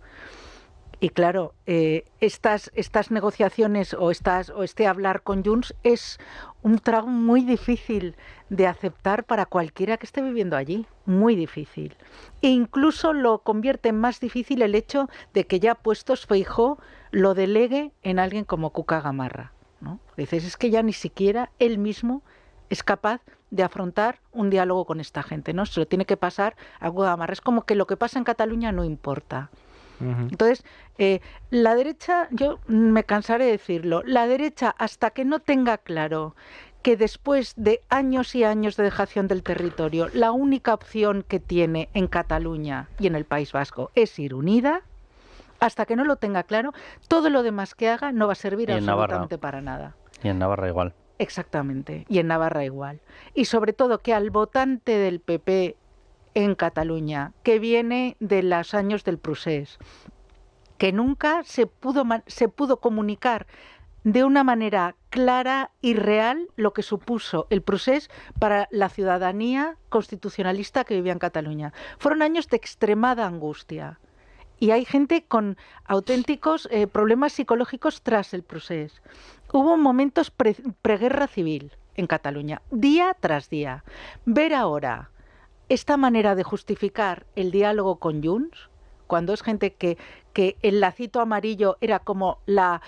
Speaker 5: Y claro, estas negociaciones o este hablar con Junts es un trago muy difícil de aceptar para cualquiera que esté viviendo allí, muy difícil. E incluso lo convierte en más difícil el hecho de que ya puestos Feijóo lo delegue en alguien como Cuca Gamarra, ¿no? Dices, es que ya ni siquiera él mismo es capaz de afrontar un diálogo con esta gente, ¿no? Se lo tiene que pasar a Cuca Gamarra. Es como que lo que pasa en Cataluña no importa. Entonces, la derecha, yo me cansaré de decirlo, la derecha hasta que no tenga claro que después de años y años de dejación del territorio, la única opción que tiene en Cataluña y en el País Vasco es ir unida, hasta que no lo tenga claro, todo lo demás que haga no va a servir absolutamente para nada.
Speaker 4: Y en Navarra igual.
Speaker 5: Exactamente, y en Navarra igual. Y sobre todo que al votante del PP en Cataluña, que viene de los años del Procés, que nunca se pudo comunicar de una manera clara y real lo que supuso el Procés para la ciudadanía constitucionalista que vivía en Cataluña. Fueron años de extremada angustia. Y hay gente con auténticos problemas psicológicos tras el Procés. Hubo momentos preguerra civil en Cataluña, día tras día. Ver ahora esta manera de justificar el diálogo con Junts, cuando es gente que el lacito amarillo era como la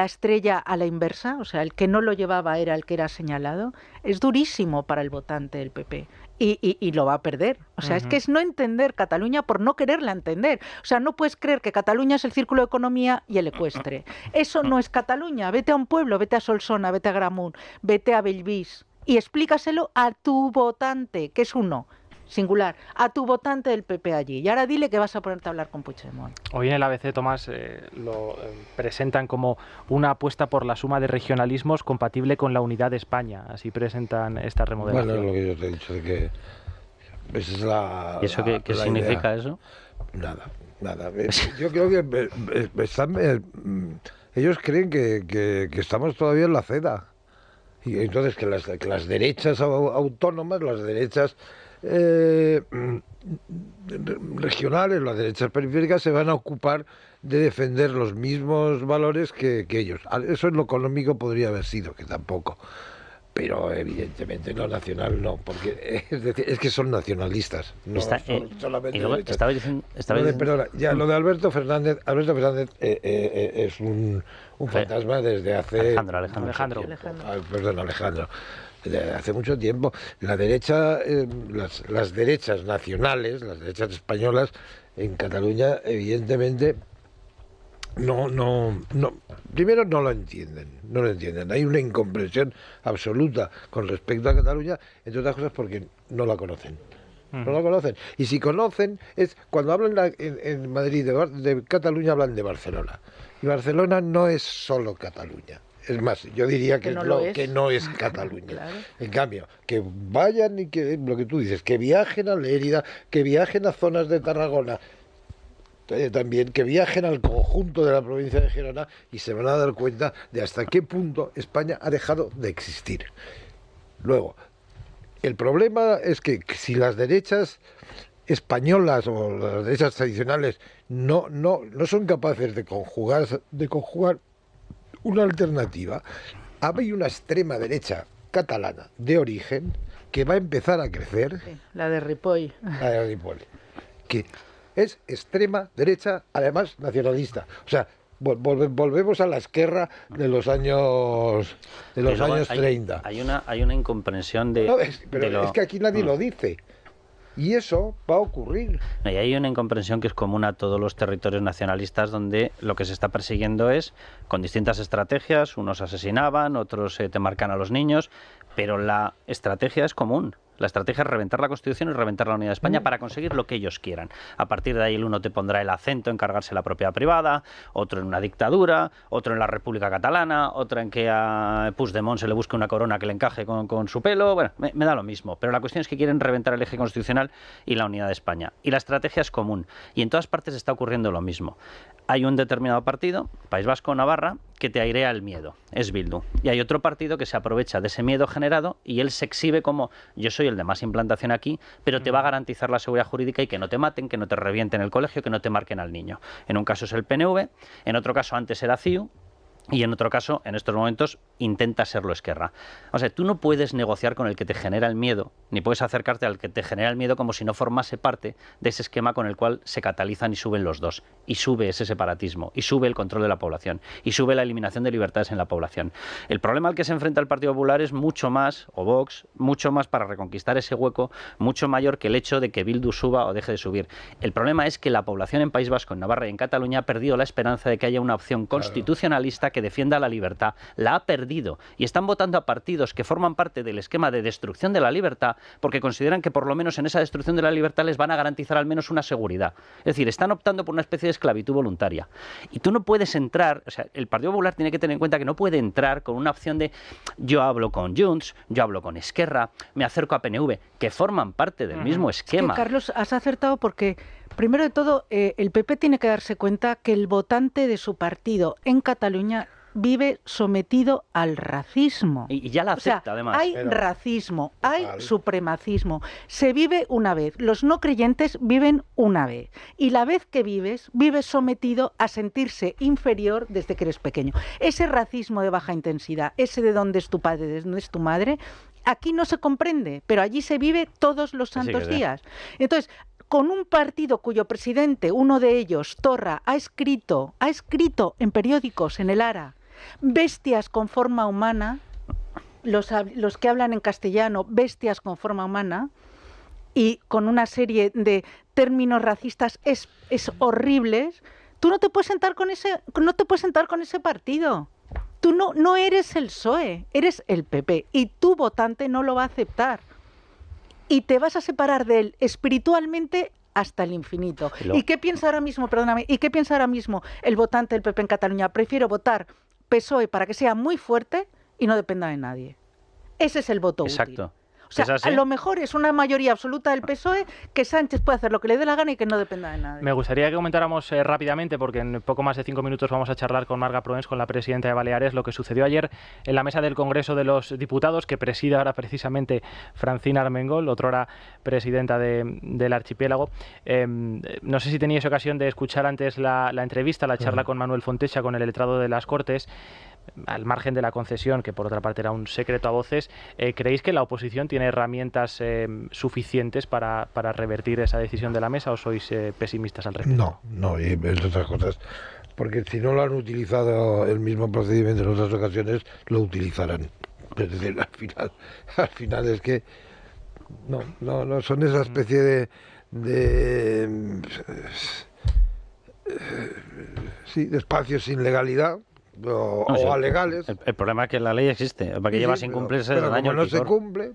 Speaker 5: estrella a la inversa, o sea, el que no lo llevaba era el que era señalado, es durísimo para el votante del PP y lo va a perder. O sea, es que es no entender Cataluña por no quererla entender. O sea, no puedes creer que Cataluña es el círculo de economía y el ecuestre. Eso no es Cataluña. Vete a un pueblo, vete a Solsona, vete a Gramunt, vete a Bellvís y explícaselo a tu votante, que es uno. Singular, a tu votante del PP allí. Y ahora dile que vas a ponerte a hablar con Puigdemont.
Speaker 1: Hoy en el ABC, Tomás, lo presentan como una apuesta por la suma de regionalismos compatible con la unidad de España. Así presentan esta remodelación.
Speaker 3: Bueno, es lo que yo te he dicho, de que esa es la...
Speaker 4: ¿Y eso qué significa eso?
Speaker 3: Nada. Yo creo que ellos creen que estamos todavía en la cena. Y entonces que las derechas autónomas, las derechas regionales, las derechas periféricas se van a ocupar de defender los mismos valores que ellos. Eso en lo económico podría haber sido, que tampoco. Pero evidentemente lo nacional no, porque es que son nacionalistas, no son solamente derechas. Perdona, ya lo de Alberto Fernández es un fantasma desde hace...
Speaker 4: Alejandro.
Speaker 3: Perdón, Alejandro. Desde hace mucho tiempo. La derecha, las derechas nacionales, las derechas españolas en Cataluña, evidentemente... No, primero no lo entienden. Hay una incomprensión absoluta con respecto a Cataluña, entre otras cosas porque no la conocen. No la conocen. Y si conocen, es cuando hablan en Madrid de Cataluña, hablan de Barcelona. Y Barcelona no es solo Cataluña. Es más, yo diría que no es Cataluña. Claro. En cambio, que vayan y que, lo que tú dices, que viajen a Lérida, que viajen a zonas de Tarragona, también que viajen al conjunto de la provincia de Gerona y se van a dar cuenta de hasta qué punto España ha dejado de existir. Luego, el problema es que si las derechas españolas o las derechas tradicionales no son capaces de conjugar una alternativa, hay una extrema derecha catalana de origen que va a empezar a crecer.
Speaker 5: Sí, la de Ripoll.
Speaker 3: Que es extrema derecha, además nacionalista. O sea, volvemos a la Esquerra de los años 30.
Speaker 4: Hay una incomprensión de...
Speaker 3: No, pero es que aquí nadie lo dice. Y eso va a ocurrir.
Speaker 4: Y hay una incomprensión que es común a todos los territorios nacionalistas, donde lo que se está persiguiendo es, con distintas estrategias, unos asesinaban, otros te marcan a los niños, pero la estrategia es común. La estrategia es reventar la Constitución y reventar la unidad de España para conseguir lo que ellos quieran. A partir de ahí el uno te pondrá el acento en cargarse la propiedad privada, otro en una dictadura, otro en la República Catalana, otro en que a Puigdemont se le busque una corona que le encaje con su pelo. Bueno, me da lo mismo. Pero la cuestión es que quieren reventar el eje constitucional y la unidad de España. Y la estrategia es común. Y en todas partes está ocurriendo lo mismo. Hay un determinado partido, País Vasco o Navarra, que te airea el miedo, es Bildu. Y hay otro partido que se aprovecha de ese miedo generado y él se exhibe como yo soy el de más implantación aquí, pero te va a garantizar la seguridad jurídica y que no te maten, que no te revienten el colegio, que no te marquen al niño. En un caso es el PNV, en otro caso antes era CiU, y en otro caso, en estos momentos, intenta serlo Esquerra. O sea, tú no puedes negociar con el que te genera el miedo, ni puedes acercarte al que te genera el miedo como si no formase parte de ese esquema con el cual se catalizan y suben los dos. Y sube ese separatismo, y sube el control de la población, y sube la eliminación de libertades en la población. El problema al que se enfrenta el Partido Popular es mucho más, o Vox, mucho más para reconquistar ese hueco, mucho mayor que el hecho de que Bildu suba o deje de subir. El problema es que la población en País Vasco, en Navarra y en Cataluña ha perdido la esperanza de que haya una opción constitucionalista que defienda la libertad. La ha perdido y están votando a partidos que forman parte del esquema de destrucción de la libertad porque consideran que por lo menos en esa destrucción de la libertad les van a garantizar al menos una seguridad. Es decir, están optando por una especie de esclavitud voluntaria. Y tú no puedes entrar, o sea, el Partido Popular tiene que tener en cuenta que no puede entrar con una opción de yo hablo con Junts, yo hablo con Esquerra, me acerco a PNV, que forman parte del mismo esquema.
Speaker 5: Es que, Carlos, has acertado porque primero de todo el PP tiene que darse cuenta que el votante de su partido en Cataluña vive sometido al racismo.
Speaker 4: Y ya la acepta, además.
Speaker 5: Hay racismo, hay supremacismo. Se vive una vez. Los no creyentes viven una vez. Y la vez que vives sometido a sentirse inferior desde que eres pequeño. Ese racismo de baja intensidad, ese de dónde es tu padre, de dónde es tu madre, aquí no se comprende, pero allí se vive todos los santos días. Entonces, con un partido cuyo presidente, uno de ellos, Torra, ha escrito en periódicos, en el Ara, bestias con forma humana, los que hablan en castellano, bestias con forma humana, y con una serie de términos racistas es horribles, tú no te puedes sentar con ese partido. Tú no eres el PSOE, eres el PP, y tu votante no lo va a aceptar. Y te vas a separar de él espiritualmente hasta el infinito. ¿Y qué piensa ahora mismo, perdóname, y qué piensa ahora mismo el votante del PP en Cataluña? Prefiero votar PSOE para que sea muy fuerte y no dependa de nadie. Ese es el voto útil.
Speaker 4: Exacto.
Speaker 5: O O sea, a lo mejor es una mayoría absoluta del PSOE que Sánchez puede hacer lo que le dé la gana y que no dependa de nadie.
Speaker 1: Me gustaría que comentáramos rápidamente, porque en poco más de 5 minutos vamos a charlar con Marga Proens, con la presidenta de Baleares, lo que sucedió ayer en la mesa del Congreso de los Diputados, que preside ahora precisamente Francina Armengol, otrora presidenta del archipiélago. No sé si teníais ocasión de escuchar antes la entrevista, la charla con Manuel Fontecha, con el letrado de las Cortes. Al margen de la concesión, que por otra parte era un secreto a voces, ¿creéis que la oposición tiene herramientas suficientes para revertir esa decisión de la mesa o sois pesimistas al respecto?
Speaker 3: No, y entre otras cosas, porque si no lo han utilizado el mismo procedimiento en otras ocasiones, lo utilizarán. Es decir, al final es que no son esa especie de espacios sin legalidad. O alegales.
Speaker 4: El problema es que la ley existe, para que lleva sin cumplirse
Speaker 3: pero
Speaker 4: el año.
Speaker 3: Como no se cumple,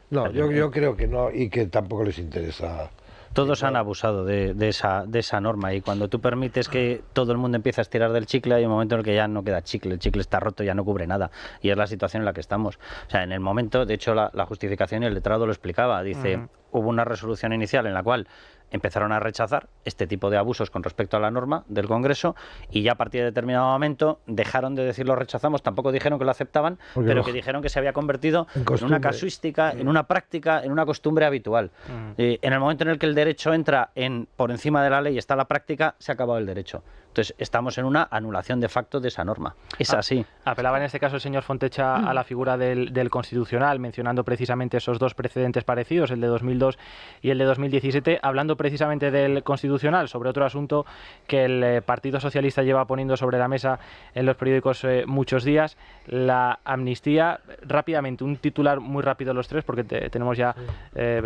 Speaker 3: yo creo que no, y que tampoco les interesa.
Speaker 4: Todos han abusado de esa norma, y cuando tú permites que todo el mundo empiece a estirar del chicle, hay un momento en el que ya no queda chicle, el chicle está roto, ya no cubre nada, y es la situación en la que estamos. O sea, en el momento, de hecho, la justificación y el letrado lo explicaba, dice, hubo una resolución inicial en la cual empezaron a rechazar este tipo de abusos con respecto a la norma del Congreso, y ya a partir de determinado momento dejaron de decir lo rechazamos, tampoco dijeron que lo aceptaban, pero que dijeron que se había convertido en una casuística, en una práctica, en una costumbre habitual. En el momento en el que el derecho entra por encima de la ley, está la práctica, se ha acabado el derecho. Entonces estamos en una anulación de facto de esa norma. Es así.
Speaker 1: Apelaba en este caso el señor Fontecha a la figura del Constitucional, mencionando precisamente esos dos precedentes parecidos, el de 2002 y el de 2017, hablando precisamente del Constitucional, sobre otro asunto que el Partido Socialista lleva poniendo sobre la mesa en los periódicos muchos días, la amnistía. Rápidamente, un titular muy rápido los tres, porque tenemos ya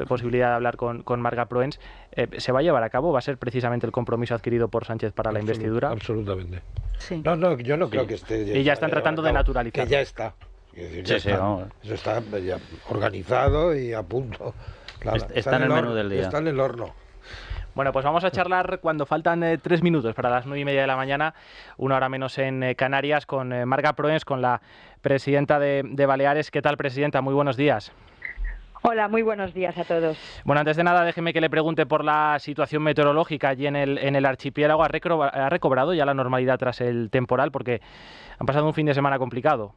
Speaker 1: posibilidad de hablar con Marga Proens. ¿Se va a llevar a cabo? ¿Va a ser precisamente el compromiso adquirido por Sánchez para la investidura?
Speaker 3: Absolutamente.
Speaker 5: Sí.
Speaker 3: Yo no creo que esté.
Speaker 1: Y ya están tratando de naturalizar.
Speaker 3: Que ya está. Es decir, eso está ya organizado y a punto. Claro,
Speaker 4: está en el menú del día.
Speaker 3: Está en el horno.
Speaker 1: Bueno, pues vamos a charlar cuando faltan 3 minutos para las 9:30 de la mañana, 1 hora menos en Canarias, con Marga Proens, con la presidenta de Baleares. ¿Qué tal, presidenta? Muy buenos días.
Speaker 10: Hola, muy buenos días a todos.
Speaker 1: Bueno, antes de nada, déjeme que le pregunte por la situación meteorológica allí en el archipiélago. ¿Ha recobrado ya la normalidad tras el temporal? Porque han pasado un fin de semana complicado.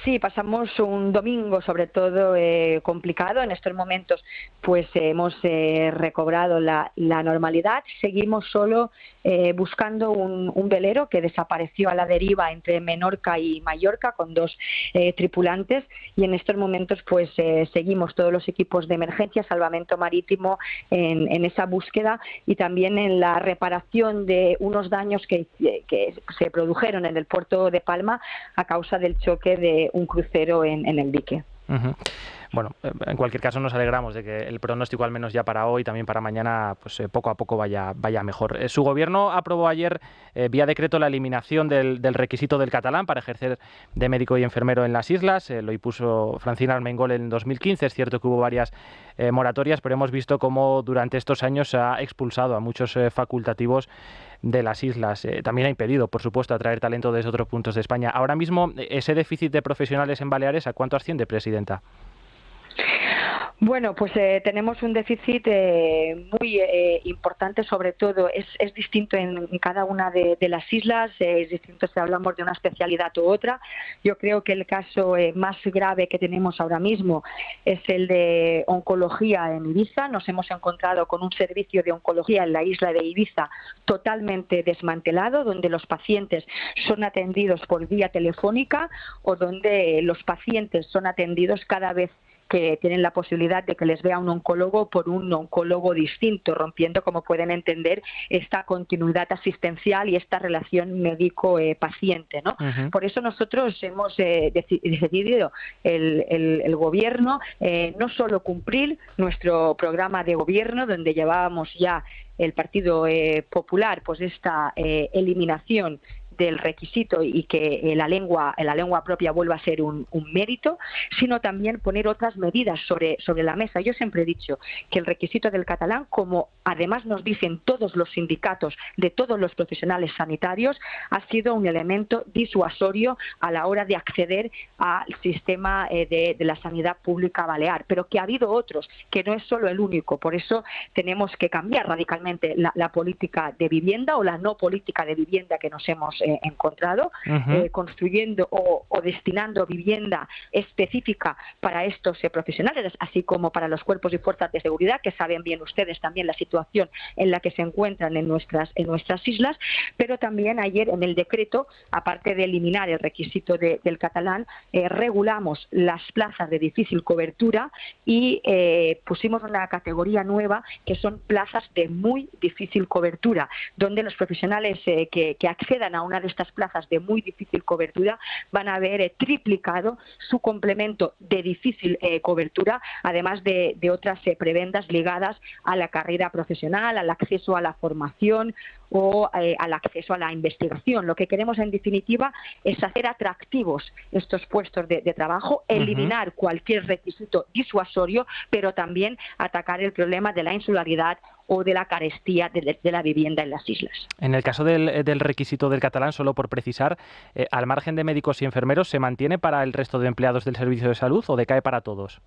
Speaker 10: Sí, pasamos un domingo sobre todo complicado. En estos momentos pues hemos recobrado la normalidad. Seguimos solo buscando un velero que desapareció a la deriva entre Menorca y Mallorca con 2 tripulantes, y en estos momentos pues seguimos todos los equipos de emergencia, salvamento marítimo en esa búsqueda, y también en la reparación de unos daños que se produjeron en el puerto de Palma a causa del choque de un crucero en el dique.
Speaker 1: Bueno, en cualquier caso nos alegramos de que el pronóstico, al menos ya para hoy, también para mañana, pues poco a poco vaya mejor. Su gobierno aprobó ayer vía decreto la eliminación del requisito del catalán para ejercer de médico y enfermero en las islas. Lo impuso Francina Armengol en 2015. Es cierto que hubo varias moratorias, pero hemos visto cómo durante estos años se ha expulsado a muchos facultativos de las islas. También ha impedido, por supuesto, atraer talento desde otros puntos de España. Ahora mismo, ese déficit de profesionales en Baleares, ¿a cuánto asciende, presidenta?
Speaker 10: Bueno, pues tenemos un déficit muy importante, sobre todo es distinto en cada una de las islas, es distinto si hablamos de una especialidad u otra. Yo creo que el caso más grave que tenemos ahora mismo es el de oncología en Ibiza. Nos hemos encontrado con un servicio de oncología en la isla de Ibiza totalmente desmantelado, donde los pacientes son atendidos por vía telefónica o donde los pacientes son atendidos cada vez que tienen la posibilidad de que les vea un oncólogo por un oncólogo distinto, rompiendo, como pueden entender, esta continuidad asistencial y esta relación médico-paciente, ¿no? Por eso nosotros hemos decidido el gobierno no solo cumplir nuestro programa de gobierno, donde llevábamos ya el Partido Popular pues esta eliminación del requisito y que la lengua propia vuelva a ser un mérito, sino también poner otras medidas sobre la mesa. Yo siempre he dicho que el requisito del catalán, como además nos dicen todos los sindicatos de todos los profesionales sanitarios, ha sido un elemento disuasorio a la hora de acceder al sistema de la sanidad pública balear, pero que ha habido otros, que no es solo el único. Por eso tenemos que cambiar radicalmente la política de vivienda o la no política de vivienda que nos hemos encontrado, construyendo o destinando vivienda específica para estos profesionales, así como para los cuerpos y fuerzas de seguridad, que saben bien ustedes también la situación en la que se encuentran en nuestras islas, pero también ayer en el decreto, aparte de eliminar el requisito del catalán, regulamos las plazas de difícil cobertura y pusimos una categoría nueva que son plazas de muy difícil cobertura, donde los profesionales que accedan a una de estas plazas de muy difícil cobertura van a ver triplicado su complemento de difícil cobertura, además de otras prebendas ligadas a la carrera profesional, al acceso a la formación o al acceso a la investigación. Lo que queremos, en definitiva, es hacer atractivos estos puestos de trabajo, eliminar cualquier requisito disuasorio, pero también atacar el problema de la insularidad o de la carestía de la vivienda en las islas.
Speaker 1: En el caso del requisito del catalán, solo por precisar, al margen de médicos y enfermeros, ¿se mantiene para el resto de empleados del servicio de salud o decae para todos?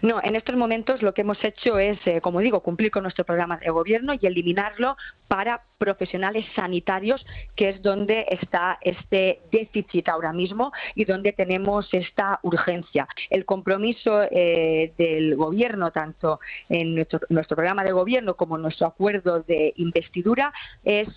Speaker 10: No, en estos momentos lo que hemos hecho es, como digo, cumplir con nuestro programa de gobierno y eliminarlo para profesionales sanitarios, que es donde está este déficit ahora mismo y donde tenemos esta urgencia. El compromiso del gobierno, tanto en nuestro programa de gobierno como en nuestro acuerdo de investidura, es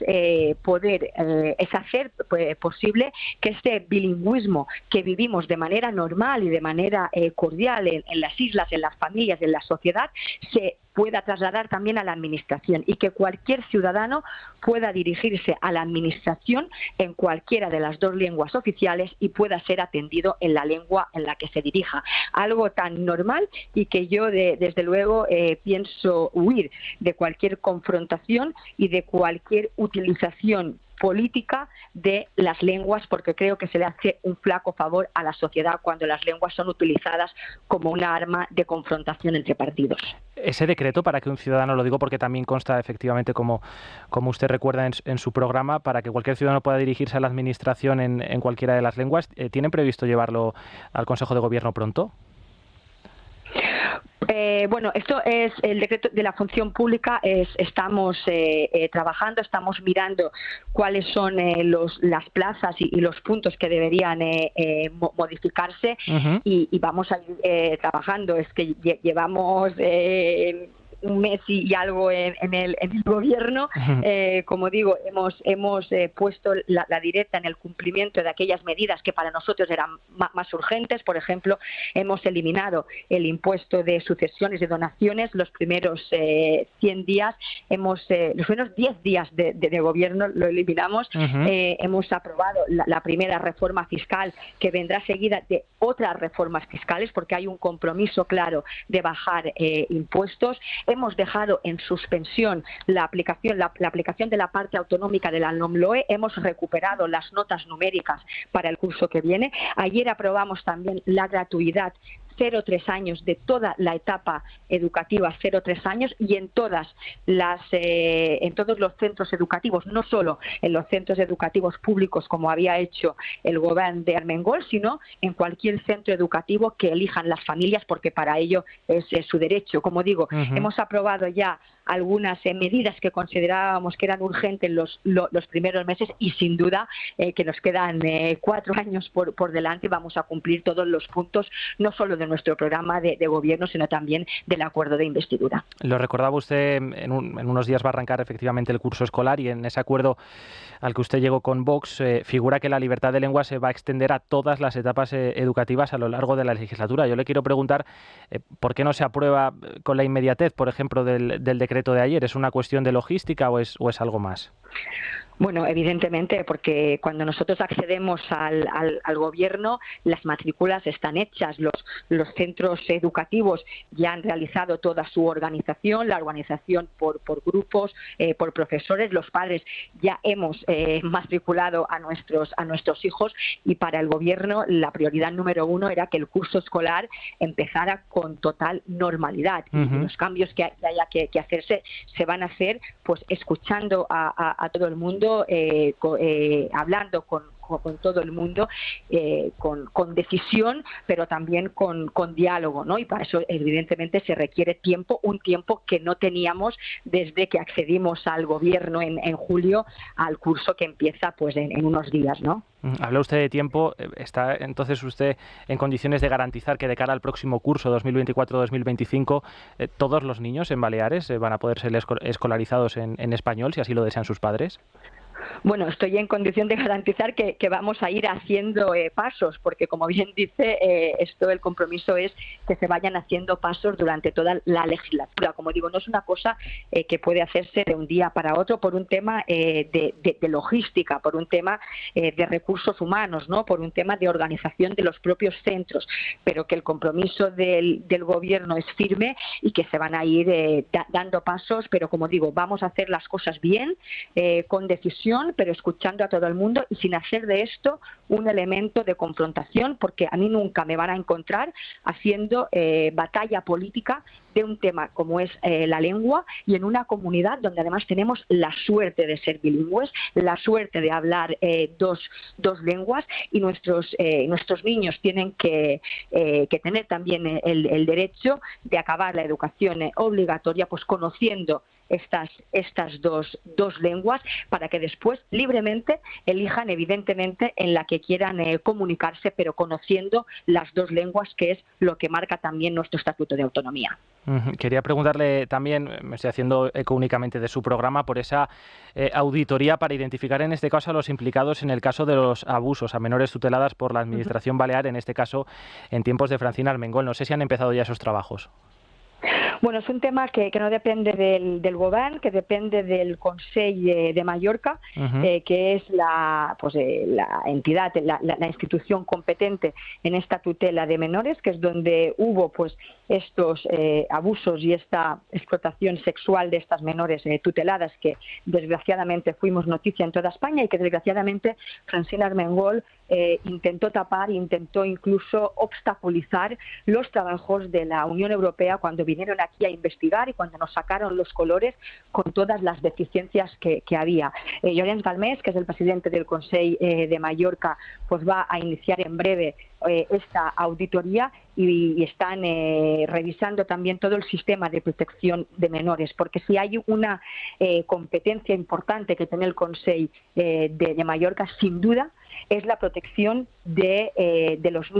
Speaker 10: hacer posible que este bilingüismo que vivimos de manera normal y de manera cordial en las islas, en las familias, en la sociedad, se pueda trasladar también a la administración y que cualquier ciudadano pueda dirigirse a la administración en cualquiera de las dos lenguas oficiales y pueda ser atendido en la lengua en la que se dirija. Algo tan normal y que yo desde luego pienso huir de cualquier confrontación y de cualquier utilización política de las lenguas, porque creo que se le hace un flaco favor a la sociedad cuando las lenguas son utilizadas como una arma de confrontación entre partidos.
Speaker 1: Ese decreto, para que un ciudadano, lo digo porque también consta efectivamente, como usted recuerda en su programa, para que cualquier ciudadano pueda dirigirse a la administración en cualquiera de las lenguas, ¿tienen previsto llevarlo al Consejo de Gobierno pronto?
Speaker 10: Bueno, esto es el decreto de la función pública. Estamos trabajando, estamos mirando cuáles son las plazas y los puntos que deberían modificarse y vamos a ir trabajando. Es que llevamos un mes y algo en el gobierno. Como digo, hemos puesto la directa en el cumplimiento de aquellas medidas que para nosotros eran más urgentes. Por ejemplo, hemos eliminado el impuesto de sucesiones y donaciones los primeros 100 días, los primeros 10 días de gobierno lo eliminamos. Hemos aprobado la primera reforma fiscal, que vendrá seguida de otras reformas fiscales, porque hay un compromiso claro de bajar impuestos. Hemos dejado en suspensión la aplicación de la parte autonómica de la LOMLOE. Hemos recuperado las notas numéricas para el curso que viene. Ayer aprobamos también la gratuidad 0-3 años de toda la etapa educativa 0-3 años y en todos los centros educativos, no solo en los centros educativos públicos como había hecho el gobierno de Armengol, sino en cualquier centro educativo que elijan las familias, porque para ello es su derecho. Como digo, hemos aprobado ya algunas medidas que considerábamos que eran urgentes los primeros meses y sin duda que nos quedan 4 años por delante y vamos a cumplir todos los puntos, no solo de nuestro programa de gobierno, sino también del acuerdo de investidura.
Speaker 1: Lo recordaba usted, en unos días va a arrancar efectivamente el curso escolar y en ese acuerdo al que usted llegó con Vox figura que la libertad de lengua se va a extender a todas las etapas educativas a lo largo de la legislatura. Yo le quiero preguntar por qué no se aprueba con la inmediatez, por ejemplo, del decreto de ayer. ¿Es una cuestión de logística o es algo más?
Speaker 10: Bueno, evidentemente, porque cuando nosotros accedemos al gobierno, las matrículas están hechas, los centros educativos ya han realizado toda su organización, la organización por grupos, por profesores, los padres ya hemos matriculado a nuestros hijos, y para el gobierno la prioridad número uno era que el curso escolar empezara con total normalidad. Y los cambios que haya que hacerse se van a hacer pues escuchando a todo el mundo, hablando con todo el mundo, con decisión, pero también con diálogo, ¿no? Y para eso evidentemente se requiere tiempo, un tiempo que no teníamos desde que accedimos al gobierno en julio al curso que empieza pues en unos días, ¿no?
Speaker 1: Habla usted de tiempo. ¿Está entonces usted en condiciones de garantizar que de cara al próximo curso 2024-2025 todos los niños en Baleares van a poder ser escolarizados en español, si así lo desean sus padres?
Speaker 10: Bueno, estoy en condición de garantizar que vamos a ir haciendo pasos, porque como bien dice, el compromiso es que se vayan haciendo pasos durante toda la legislatura. Como digo, no es una cosa que puede hacerse de un día para otro por un tema de logística, por un tema de recursos humanos, ¿no? Por un tema de organización de los propios centros, pero que el compromiso del gobierno es firme y que se van a ir dando pasos, pero como digo, vamos a hacer las cosas bien, con decisión, pero escuchando a todo el mundo y sin hacer de esto un elemento de confrontación, porque a mí nunca me van a encontrar haciendo batalla política de un tema como es la lengua, y en una comunidad donde además tenemos la suerte de ser bilingües, la suerte de hablar dos lenguas, y nuestros niños tienen que tener también el derecho de acabar la educación obligatoria pues conociendo estas dos lenguas, para que después libremente elijan evidentemente en la que quieran comunicarse, pero conociendo las dos lenguas, que es lo que marca también nuestro Estatuto de Autonomía.
Speaker 1: Quería preguntarle también, me estoy haciendo eco únicamente de su programa, por esa auditoría para identificar en este caso a los implicados en el caso de los abusos a menores tuteladas por la Administración Balear, en este caso en tiempos de Francina Armengol. No sé si han empezado ya esos trabajos.
Speaker 10: Bueno, es un tema que no depende del Govern, que depende del Consell de Mallorca, que es la entidad, la institución competente en esta tutela de menores, que es donde hubo pues estos abusos y esta explotación sexual de estas menores tuteladas, que desgraciadamente fuimos noticia en toda España y que desgraciadamente Francina Armengol intentó tapar, intentó incluso obstaculizar los trabajos de la Unión Europea cuando vinieron aquí a investigar y cuando nos sacaron los colores con todas las deficiencias que había. Llorenç Galmés, que es el presidente del Consell de Mallorca, pues va a iniciar en breve esta auditoría y están revisando también todo el sistema de protección de menores, porque si hay una competencia importante que tiene el Consell de Mallorca, sin duda, es la protección de los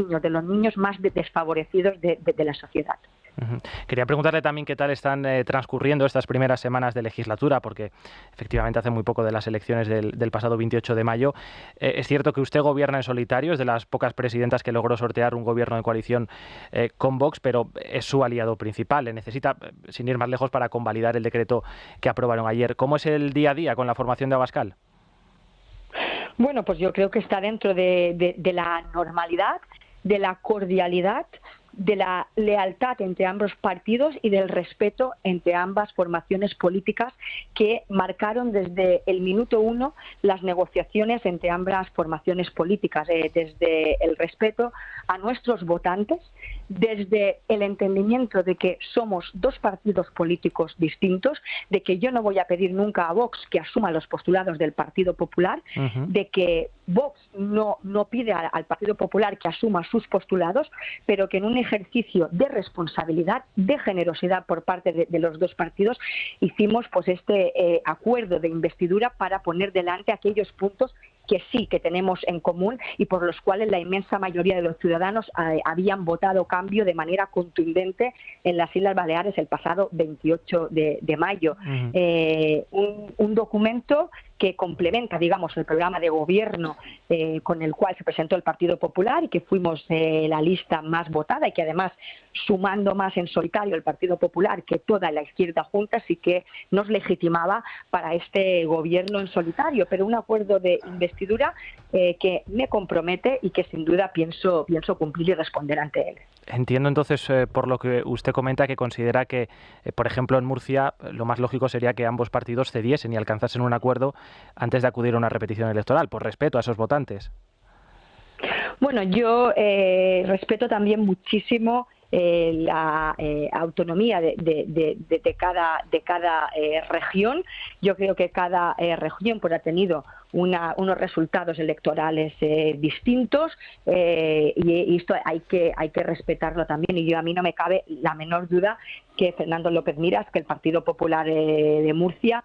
Speaker 10: niños más desfavorecidos de la sociedad.
Speaker 1: Quería preguntarle también qué tal están transcurriendo estas primeras semanas de legislatura, porque efectivamente hace muy poco de las elecciones del pasado 28 de mayo. Es cierto que usted gobierna en solitario, es de las pocas presidentas que logró sortear un gobierno de coalición con Vox, pero es su aliado principal. Le necesita, sin ir más lejos, para convalidar el decreto que aprobaron ayer. ¿Cómo es el día a día con la formación de Abascal?
Speaker 10: Bueno, pues yo creo que está dentro de la normalidad, de la cordialidad, de la lealtad entre ambos partidos y del respeto entre ambas formaciones políticas que marcaron desde el minuto uno las negociaciones entre ambas formaciones políticas, desde el respeto a nuestros votantes, desde el entendimiento de que somos dos partidos políticos distintos, de que yo no voy a pedir nunca a Vox que asuma los postulados del Partido Popular, de que Vox no pide al Partido Popular que asuma sus postulados, pero que en un ejercicio de responsabilidad, de generosidad por parte de los dos partidos, hicimos pues este acuerdo de investidura para poner delante aquellos puntos que sí que tenemos en común y por los cuales la inmensa mayoría de los ciudadanos habían votado cambio de manera contundente en las Islas Baleares el pasado 28 de mayo. Un documento que complementa, digamos, el programa de gobierno con el cual se presentó el Partido Popular y que fuimos la lista más votada y que además sumando más en solitario el Partido Popular que toda la izquierda junta, así que nos legitimaba para este gobierno en solitario, pero un acuerdo de investidura que me compromete y que sin duda pienso cumplir y responder ante él.
Speaker 1: Entiendo entonces, por lo que usted comenta, que considera que, por ejemplo, en Murcia lo más lógico sería que ambos partidos cediesen y alcanzasen un acuerdo antes de acudir a una repetición electoral, por respeto a esos votantes.
Speaker 10: Bueno, yo respeto también muchísimo la autonomía de cada región. Yo creo que cada región pues, ha tenido unos resultados electorales distintos y esto hay que respetarlo también. Y a mí no me cabe la menor duda que Fernando López Miras, que el Partido Popular de Murcia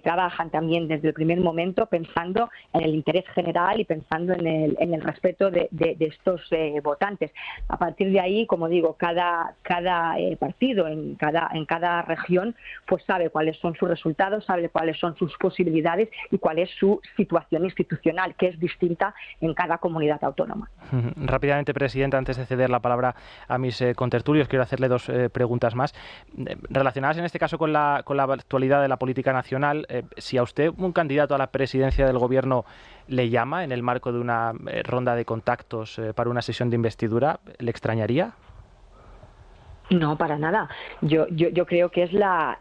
Speaker 10: trabajan también desde el primer momento pensando en el interés general y pensando en el respeto de estos votantes. A partir de ahí, como digo, cada partido en cada región pues sabe cuáles son sus resultados, sabe cuáles son sus posibilidades y cuál es su situación institucional, que es distinta en cada comunidad autónoma.
Speaker 1: Rápidamente, Presidenta, antes de ceder la palabra a mis contertulios, quiero hacerle dos preguntas más. Relacionadas en este caso con la actualidad de la política nacional, si a usted un candidato a la presidencia del Gobierno le llama en el marco de una ronda de contactos para una sesión de investidura, ¿le extrañaría?
Speaker 10: No, para nada. Yo creo que es la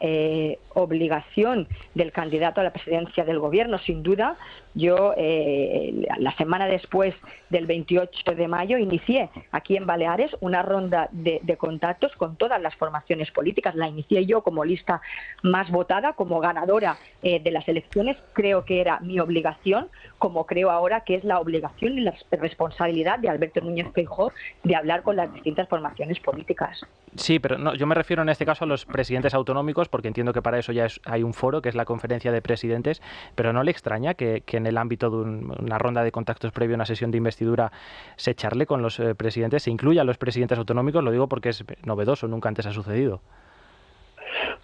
Speaker 10: obligación del candidato a la presidencia del Gobierno, sin duda. Yo, la semana después del 28 de mayo, inicié aquí en Baleares una ronda de contactos con todas las formaciones políticas. La inicié yo como lista más votada, como ganadora de las elecciones. Creo que era mi obligación, como creo ahora que es la obligación y la responsabilidad de Alberto Núñez Feijóo de hablar con las distintas formaciones políticas.
Speaker 1: Sí, pero no, yo me refiero en este caso a los presidentes autonómicos, porque entiendo que para eso ya hay un foro, que es la Conferencia de Presidentes, pero ¿no le extraña que en el ámbito de una ronda de contactos previo a una sesión de investidura se charle con los presidentes, se incluya a los presidentes autonómicos? Lo digo porque es novedoso, nunca antes ha sucedido.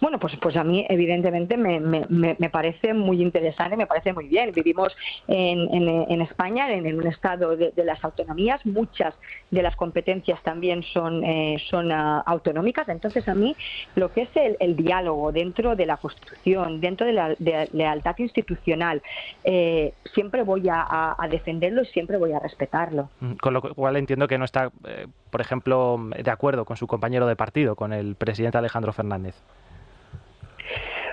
Speaker 10: Bueno, pues a mí evidentemente me parece muy interesante, me parece muy bien. Vivimos en España, en un estado de las autonomías, muchas de las competencias también son autonómicas, entonces a mí lo que es el diálogo dentro de la Constitución, dentro de la lealtad institucional, siempre voy a defenderlo y siempre voy a respetarlo.
Speaker 1: Con lo cual entiendo que no está, por ejemplo, de acuerdo con su compañero de partido, con el presidente Alejandro Fernández.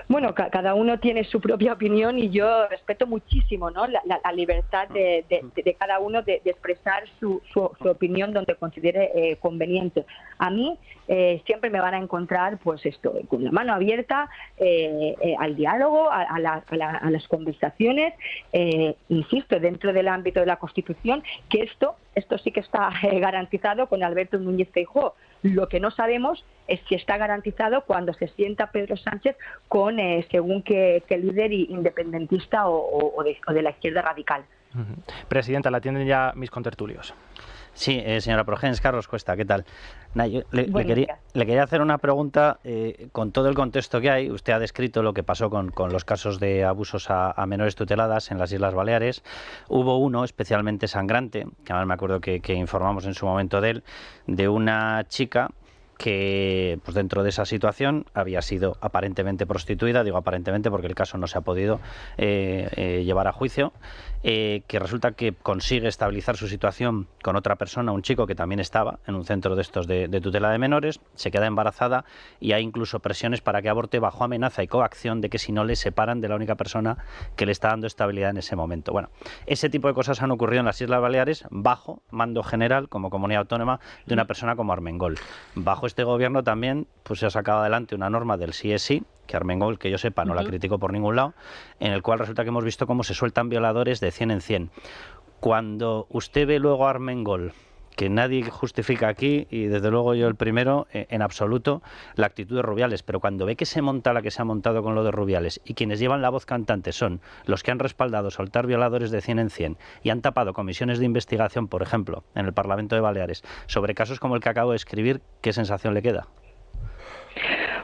Speaker 10: Bueno, cada uno tiene su propia opinión y yo respeto muchísimo, ¿no?, la libertad de cada uno de expresar su opinión donde considere conveniente. A mí siempre me van a encontrar pues esto, con la mano abierta al diálogo, a las conversaciones, insisto, dentro del ámbito de la Constitución, que esto sí que está garantizado con Alberto Núñez Feijóo. Lo que no sabemos es si está garantizado cuando se sienta Pedro Sánchez con según qué líder independentista o de la izquierda radical.
Speaker 1: Presidenta, la atienden ya mis contertulios.
Speaker 4: Sí, señora Progens, Carlos Cuesta, ¿qué tal? Yo le quería hacer una pregunta con todo el contexto que hay. Usted ha descrito lo que pasó con los casos de abusos a menores tuteladas en las Islas Baleares. Hubo uno especialmente sangrante, que además me acuerdo que informamos en su momento de él, de una chica que pues dentro de esa situación había sido aparentemente prostituida, digo aparentemente porque el caso no se ha podido llevar a juicio, que resulta que consigue estabilizar su situación con otra persona, un chico que también estaba en un centro de estos de tutela de menores, se queda embarazada y hay incluso presiones para que aborte bajo amenaza y coacción de que si no le separan de la única persona que le está dando estabilidad en ese momento. Bueno, ese tipo de cosas han ocurrido en las Islas Baleares bajo mando general como comunidad autónoma de una persona como Armengol. Bajo este gobierno también pues se ha sacado adelante una norma del sí es sí, que Armengol, que yo sepa, no la criticó por ningún lado, en el cual resulta que hemos visto cómo se sueltan violadores de 100 en 100. Cuando usted ve luego a Armengol, que nadie justifica aquí, y desde luego yo el primero, en absoluto, la actitud de Rubiales, pero cuando ve que se monta la que se ha montado con lo de Rubiales y quienes llevan la voz cantante son los que han respaldado soltar violadores de 100 en 100 y han tapado comisiones de investigación, por ejemplo, en el Parlamento de Baleares, sobre casos como el que acabo de escribir, ¿qué sensación le queda?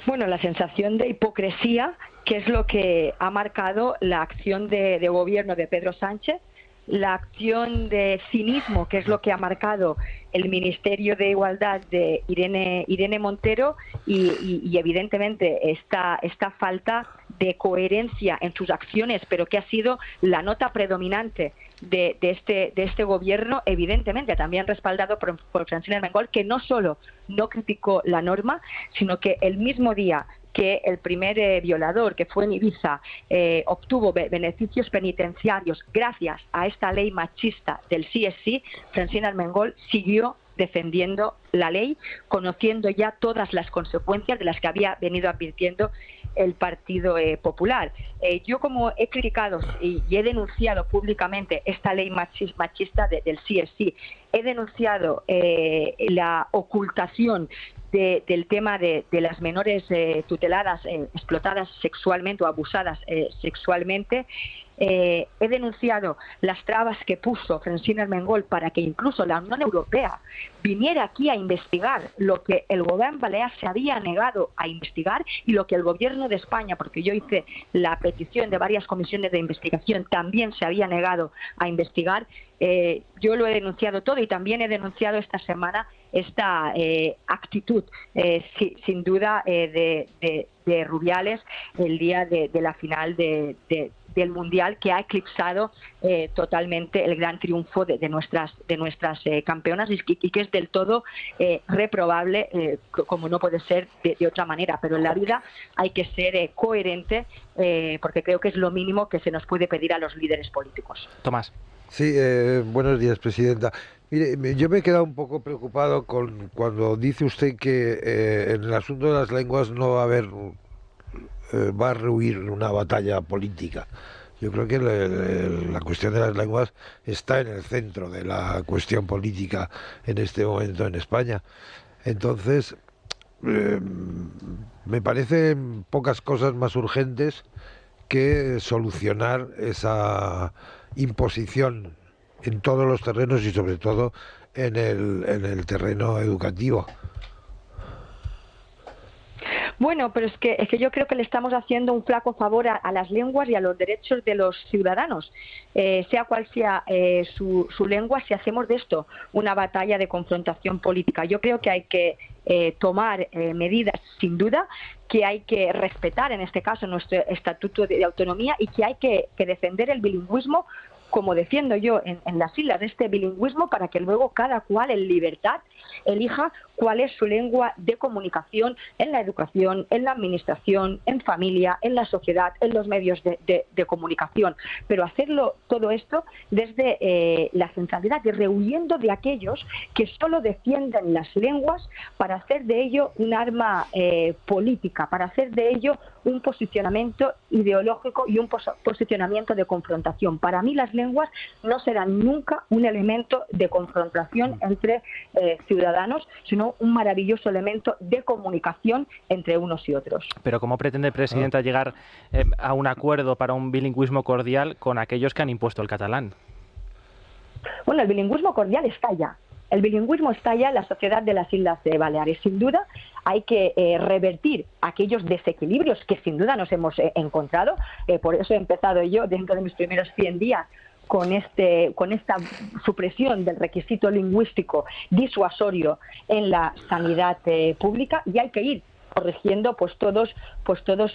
Speaker 10: Bueno, la sensación de hipocresía, que es lo que ha marcado la acción de gobierno de Pedro Sánchez, la acción de cinismo, que es lo que ha marcado el Ministerio de Igualdad de Irene Montero y evidentemente esta falta de coherencia en sus acciones, pero que ha sido la nota predominante de este gobierno, evidentemente también respaldado por Francine Armengol, que no solo no criticó la norma, sino que el mismo día que el primer violador, que fue en Ibiza, obtuvo beneficios penitenciarios gracias a esta ley machista del CSI, Francine Armengol siguió defendiendo la ley, conociendo ya todas las consecuencias de las que había venido advirtiendo el Partido Popular. Yo, como he criticado y he denunciado públicamente esta ley machista del CSI, he denunciado la ocultación del tema de las menores tuteladas, explotadas sexualmente o abusadas sexualmente. He denunciado las trabas que puso Francine Armengol para que incluso la Unión Europea viniera aquí a investigar lo que el gobierno balear se había negado a investigar y lo que el gobierno de España, porque yo hice la petición de varias comisiones de investigación, también se había negado a investigar. Yo lo he denunciado todo y también he denunciado esta semana esta actitud, sin duda, de Rubiales el día de la final del Mundial, que ha eclipsado totalmente el gran triunfo de nuestras campeonas y que es del todo reprobable, como no puede ser de otra manera. Pero en la vida hay que ser coherente, porque creo que es lo mínimo que se nos puede pedir a los líderes políticos.
Speaker 1: Tomás.
Speaker 3: Sí, buenos días, presidenta. Mire, yo me he quedado un poco preocupado cuando dice usted que en el asunto de las lenguas no va a haber, va a rehuir una batalla política. Yo creo que la cuestión de las lenguas está en el centro de la cuestión política en este momento en España. Entonces, me parecen pocas cosas más urgentes que solucionar esa imposición en todos los terrenos y sobre todo en el terreno educativo.
Speaker 10: Bueno, pero es que yo creo que le estamos haciendo un flaco favor a las lenguas y a los derechos de los ciudadanos, sea cual sea su lengua, si hacemos de esto una batalla de confrontación política. Yo creo que hay que tomar medidas, sin duda, que hay que respetar, en este caso, nuestro Estatuto de Autonomía y que hay que defender el bilingüismo, como defiendo yo en las islas, de este bilingüismo, para que luego cada cual en libertad elija cuál es su lengua de comunicación en la educación, en la administración, en familia, en la sociedad, en los medios de comunicación. Pero hacerlo todo esto desde la centralidad y rehuyendo de aquellos que solo defienden las lenguas para hacer de ello un arma política, para hacer de ello un posicionamiento ideológico y un posicionamiento de confrontación. Para mí las lenguas no serán nunca un elemento de confrontación entre ciudadanos, sino un maravilloso elemento de comunicación entre unos y otros.
Speaker 1: Pero ¿cómo pretende, presidenta, llegar a un acuerdo para un bilingüismo cordial con aquellos que han impuesto el catalán?
Speaker 10: Bueno, el bilingüismo cordial está ya. El bilingüismo está ya en la sociedad de las Islas Baleares. Sin duda hay que revertir aquellos desequilibrios que sin duda nos hemos encontrado. Por eso he empezado yo, dentro de mis primeros 100 días, con esta supresión del requisito lingüístico disuasorio en la sanidad pública, y hay que ir corrigiendo todos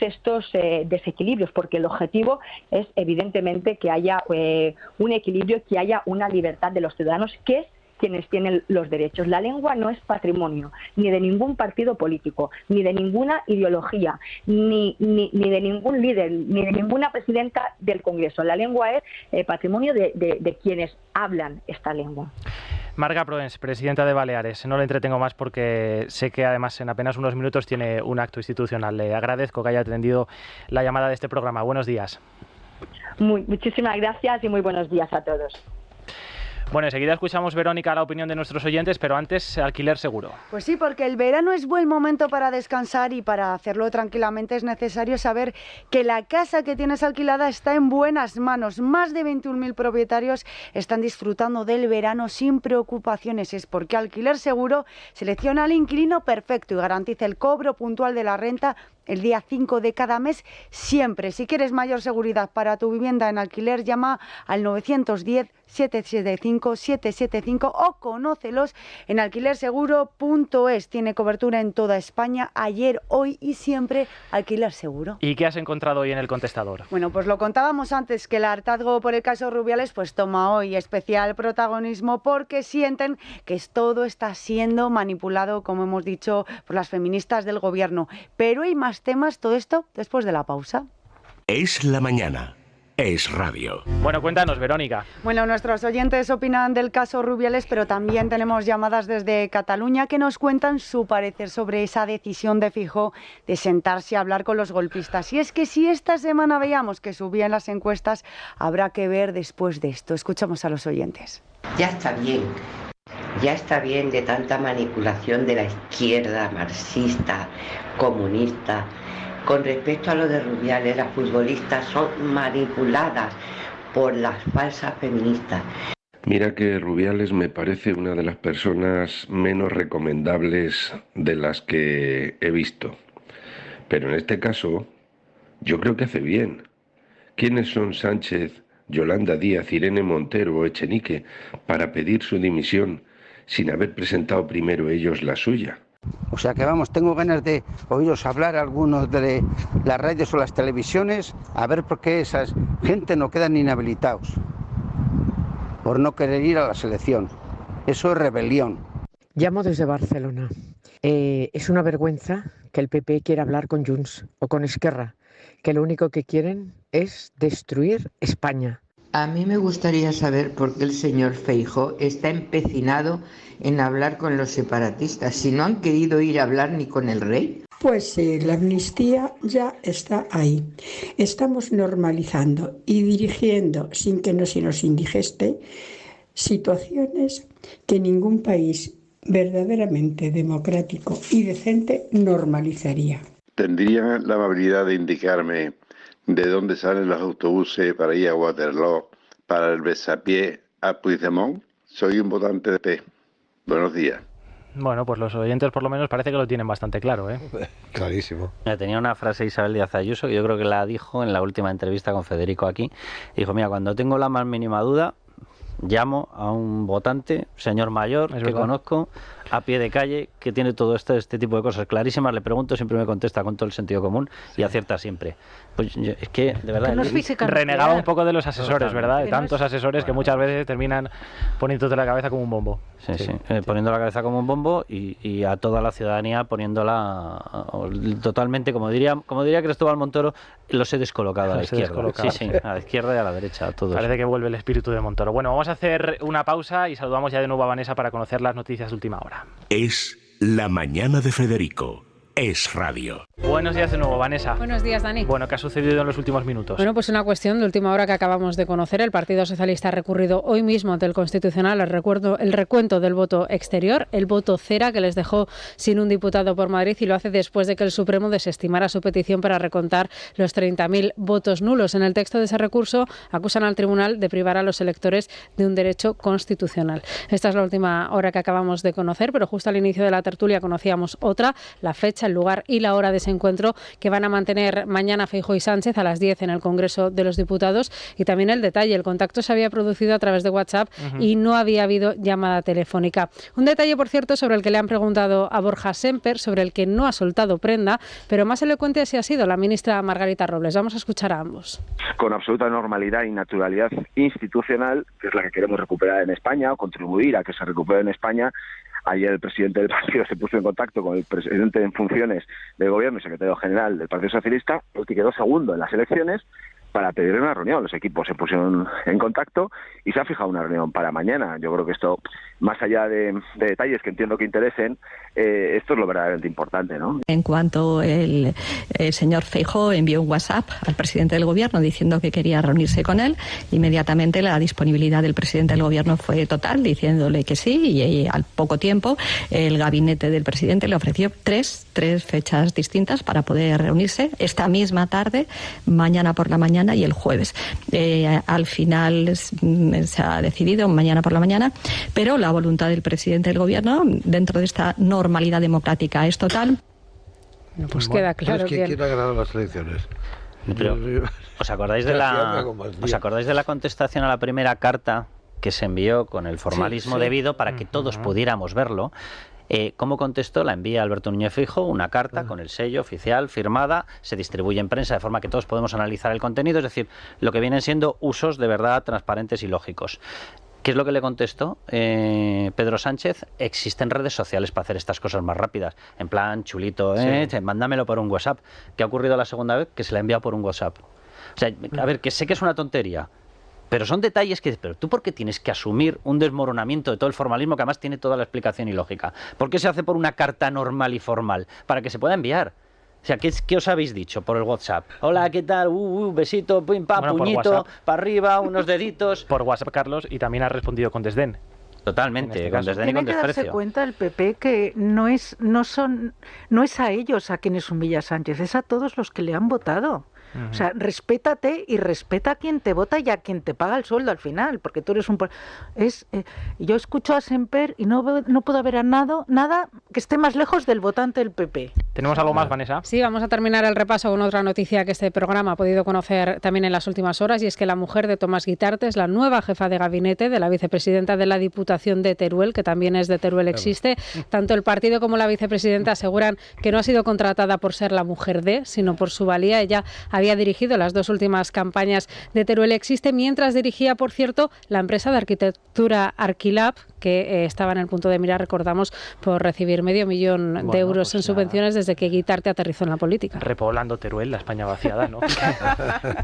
Speaker 10: estos desequilibrios, porque el objetivo es evidentemente que haya un equilibrio, que haya una libertad de los ciudadanos, que es quienes tienen los derechos. La lengua no es patrimonio ni de ningún partido político, ni de ninguna ideología, ni de ningún líder, ni de ninguna presidenta del Congreso. La lengua es patrimonio de quienes hablan esta lengua.
Speaker 1: Marga Proens, presidenta de Baleares. No le entretengo más porque sé que además en apenas unos minutos tiene un acto institucional. Le agradezco que haya atendido la llamada de este programa. Buenos días.
Speaker 10: Muchísimas gracias y muy buenos días a todos.
Speaker 1: Bueno, enseguida escuchamos, Verónica, la opinión de nuestros oyentes, pero antes, alquiler seguro.
Speaker 11: Pues sí, porque el verano es buen momento para descansar y para hacerlo tranquilamente es necesario saber que la casa que tienes alquilada está en buenas manos. Más de 21.000 propietarios están disfrutando del verano sin preocupaciones. Es porque Alquiler Seguro selecciona al inquilino perfecto y garantiza el cobro puntual de la renta el día 5 de cada mes, siempre. Si quieres mayor seguridad para tu vivienda en alquiler, llama al 910-775-775 o conócelos en alquilerseguro.es. Tiene cobertura en toda España, ayer, hoy y siempre. Alquiler Seguro.
Speaker 1: ¿Y qué has encontrado hoy en el contestador?
Speaker 11: Bueno, pues lo contábamos antes, que el hartazgo por el caso Rubiales pues toma hoy especial protagonismo porque sienten que todo está siendo manipulado, como hemos dicho, por las feministas del gobierno. Pero hay más temas, todo esto después de la pausa.
Speaker 6: Es la mañana. Es radio.
Speaker 1: Bueno, cuéntanos, Verónica.
Speaker 11: Bueno, nuestros oyentes opinan del caso Rubiales, pero también tenemos llamadas desde Cataluña que nos cuentan su parecer sobre esa decisión de Feijóo de sentarse a hablar con los golpistas. Y es que si esta semana veíamos que subían las encuestas, habrá que ver después de esto. Escuchamos a los oyentes.
Speaker 12: Ya está bien de tanta manipulación de la izquierda marxista, comunista. Con respecto a lo de Rubiales, las futbolistas son manipuladas por las falsas feministas.
Speaker 13: Mira que Rubiales me parece una de las personas menos recomendables de las que he visto. Pero en este caso, yo creo que hace bien. ¿Quiénes son Sánchez, Yolanda Díaz, Irene Montero o Echenique para pedir su dimisión sin haber presentado primero ellos la suya?
Speaker 14: O sea que vamos, tengo ganas de oíros hablar a algunos de las radios o las televisiones, a ver por qué esa gente no quedan inhabilitados por no querer ir a la selección. Eso es rebelión.
Speaker 15: Llamo desde Barcelona. Es una vergüenza que el PP quiera hablar con Junts o con Esquerra, que lo único que quieren es destruir España.
Speaker 16: A mí me gustaría saber por qué el señor Feijóo está empecinado en hablar con los separatistas, si no han querido ir a hablar ni con el rey.
Speaker 17: Pues la amnistía ya está ahí. Estamos normalizando y dirigiendo, sin que no se nos indigeste, situaciones que ningún país verdaderamente democrático y decente normalizaría.
Speaker 18: ¿Tendría la amabilidad de indicarme de dónde salen los autobuses para ir a Waterloo, para el besapié a Puigdemont? Soy un votante de P. Buenos días.
Speaker 1: Bueno, pues los oyentes por lo menos parece que lo tienen bastante claro, ¿eh?
Speaker 3: Clarísimo.
Speaker 4: Tenía una frase Isabel Díaz Ayuso que yo creo que la dijo en la última entrevista con Federico aquí. Dijo, mira, cuando tengo la más mínima duda, llamo a un votante, señor mayor, que conozco, a pie de calle, que tiene todo este tipo de cosas clarísimas, le pregunto, siempre me contesta con todo el sentido común y acierta siempre. Pues es que, de verdad,
Speaker 1: renegaba un poco de los asesores, ¿verdad? De tantos asesores que muchas veces terminan poniéndote la cabeza como un bombo.
Speaker 4: Sí. Poniendo la cabeza como un bombo y a toda la ciudadanía poniéndola totalmente, como diría Cristóbal Montoro, los he descolocado a la izquierda. Sí, a la izquierda y a la derecha, a todos.
Speaker 1: Parece que vuelve el espíritu de Montoro. Bueno, vamos a hacer una pausa y saludamos ya de nuevo a Vanessa para conocer las noticias de última hora.
Speaker 6: Es la mañana de Federico. Es radio.
Speaker 1: Buenos días de nuevo, Vanessa.
Speaker 2: Buenos días, Dani.
Speaker 1: Bueno, ¿qué ha sucedido en los últimos minutos?
Speaker 2: Bueno, pues una cuestión de última hora que acabamos de conocer. El Partido Socialista ha recurrido hoy mismo ante el Constitucional el recuento del voto exterior, el voto cera que les dejó sin un diputado por Madrid, y lo hace después de que el Supremo desestimara su petición para recontar los 30.000 votos nulos. En el texto de ese recurso acusan al tribunal de privar a los electores de un derecho constitucional. Esta es la última hora que acabamos de conocer, pero justo al inicio de la tertulia conocíamos otra, la fecha, el lugar y la hora de ese encuentro que van a mantener mañana Feijóo y Sánchez a las 10 en el Congreso de los Diputados, y también el detalle, el contacto se había producido a través de WhatsApp y no había habido llamada telefónica. Un detalle, por cierto, sobre el que le han preguntado a Borja Semper, sobre el que no ha soltado prenda, pero más elocuente así ha sido la ministra Margarita Robles. Vamos a escuchar a ambos.
Speaker 19: Con absoluta normalidad y naturalidad institucional, que es la que queremos recuperar en España, o contribuir a que se recupere en España. Ayer el presidente del partido se puso en contacto con el presidente en funciones del gobierno y secretario general del Partido Socialista, el que quedó segundo en las elecciones, para pedir una reunión. Los equipos se pusieron en contacto y se ha fijado una reunión para mañana. Yo creo que esto, más allá de detalles que entiendo que interesen, esto es lo verdaderamente importante, ¿no?
Speaker 20: En cuanto el señor Feijóo envió un WhatsApp al presidente del gobierno diciendo que quería reunirse con él, inmediatamente la disponibilidad del presidente del gobierno fue total, diciéndole que sí, y al poco tiempo el gabinete del presidente le ofreció tres fechas distintas para poder reunirse esta misma tarde, mañana por la mañana y el jueves. Al final se ha decidido mañana por la mañana, pero la voluntad del presidente del gobierno dentro de esta normalidad democrática es total.
Speaker 2: Pues queda claro
Speaker 3: que quién ha ganado las elecciones.
Speaker 4: Pero, ¿os acordáis de la contestación a la primera carta que se envió con el formalismo debido para que todos pudiéramos verlo? ¿Cómo contestó? La envía Alberto Núñez Feijóo, una carta con el sello oficial firmada, se distribuye en prensa de forma que todos podemos analizar el contenido, es decir, lo que vienen siendo usos de verdad transparentes y lógicos. ¿Qué es lo que le contestó Pedro Sánchez? Existen redes sociales para hacer estas cosas más rápidas. En plan, chulito, mándamelo por un WhatsApp. ¿Qué ha ocurrido la segunda vez? Que se le ha enviado por un WhatsApp. O sea, a ver, que sé que es una tontería, pero son detalles que... Pero tú, ¿por qué tienes que asumir un desmoronamiento de todo el formalismo que además tiene toda la explicación y lógica? ¿Por qué se hace por una carta normal y formal? Para que se pueda enviar. O sea, ¿qué os habéis dicho por el WhatsApp? Hola, ¿qué tal? Besito, pim, pam, puñito, para arriba, unos deditos.
Speaker 1: Por WhatsApp, Carlos, y también ha respondido con desdén.
Speaker 4: Totalmente, con desdén y con desprecio.
Speaker 5: Tiene que darse cuenta el PP que no es a ellos a quienes humilla Sánchez, es a todos los que le han votado. O sea, respétate y respeta a quien te vota y a quien te paga el sueldo al final, porque tú eres un... yo escucho a Semper y no puedo ver nada que esté más lejos del votante del PP.
Speaker 1: ¿Tenemos algo más, Vanessa?
Speaker 2: Sí, vamos a terminar el repaso con otra noticia que este programa ha podido conocer también en las últimas horas, y es que la mujer de Tomás Guitarte es la nueva jefa de gabinete de la vicepresidenta de la Diputación de Teruel, que también es de Teruel Existe. Tanto el partido como la vicepresidenta aseguran que no ha sido contratada por ser la mujer de, sino por su valía. Ella había dirigido las dos últimas campañas de Teruel Existe, mientras dirigía, por cierto, la empresa de arquitectura Arquilab, que estaba en el punto de mira, recordamos, por recibir $500,000 de euros en subvenciones desde que Guitarte aterrizó en la política.
Speaker 1: Repoblando Teruel, la España vaciada, ¿no?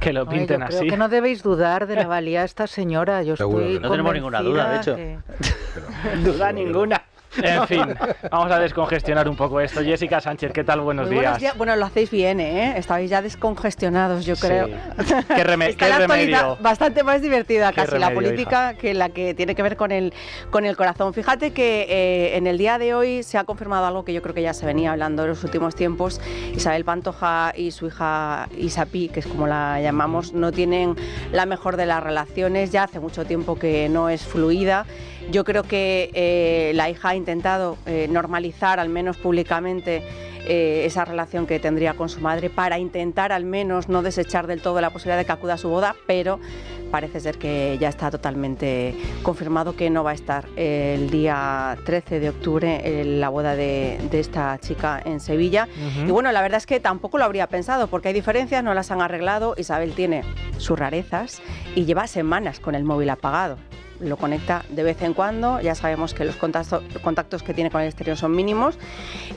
Speaker 1: Que lo pinten así.
Speaker 5: Creo que no debéis dudar de la valía de esta señora. Yo estoy
Speaker 4: no tenemos ninguna duda, de hecho.
Speaker 1: Duda ninguna. En fin, vamos a descongestionar un poco esto. Jessica Sánchez, ¿qué tal? Buenos días.
Speaker 21: Bueno, lo hacéis bien, ¿eh? Estabais ya descongestionados, yo creo.
Speaker 1: ¿Qué remedio?
Speaker 21: Bastante más divertida casi
Speaker 1: remedio,
Speaker 21: la política, hija, que la que tiene que ver con el corazón. Fíjate que en el día de hoy se ha confirmado algo que yo creo que ya se venía hablando en los últimos tiempos. Isabel Pantoja y su hija Isapi, que es como la llamamos, no tienen la mejor de las relaciones. Ya hace mucho tiempo que no es fluida. Yo creo que la hija ha intentado normalizar, al menos públicamente, esa relación que tendría con su madre, para intentar al menos no desechar del todo la posibilidad de que acuda a su boda, pero parece ser que ya está totalmente confirmado que no va a estar el día 13 de octubre en la boda de esta chica en Sevilla. Y bueno, la verdad es que tampoco lo habría pensado, porque hay diferencias, no las han arreglado. Isabel tiene sus rarezas y lleva semanas con el móvil apagado. Lo conecta de vez en cuando, ya sabemos que los contactos que tiene con el exterior son mínimos,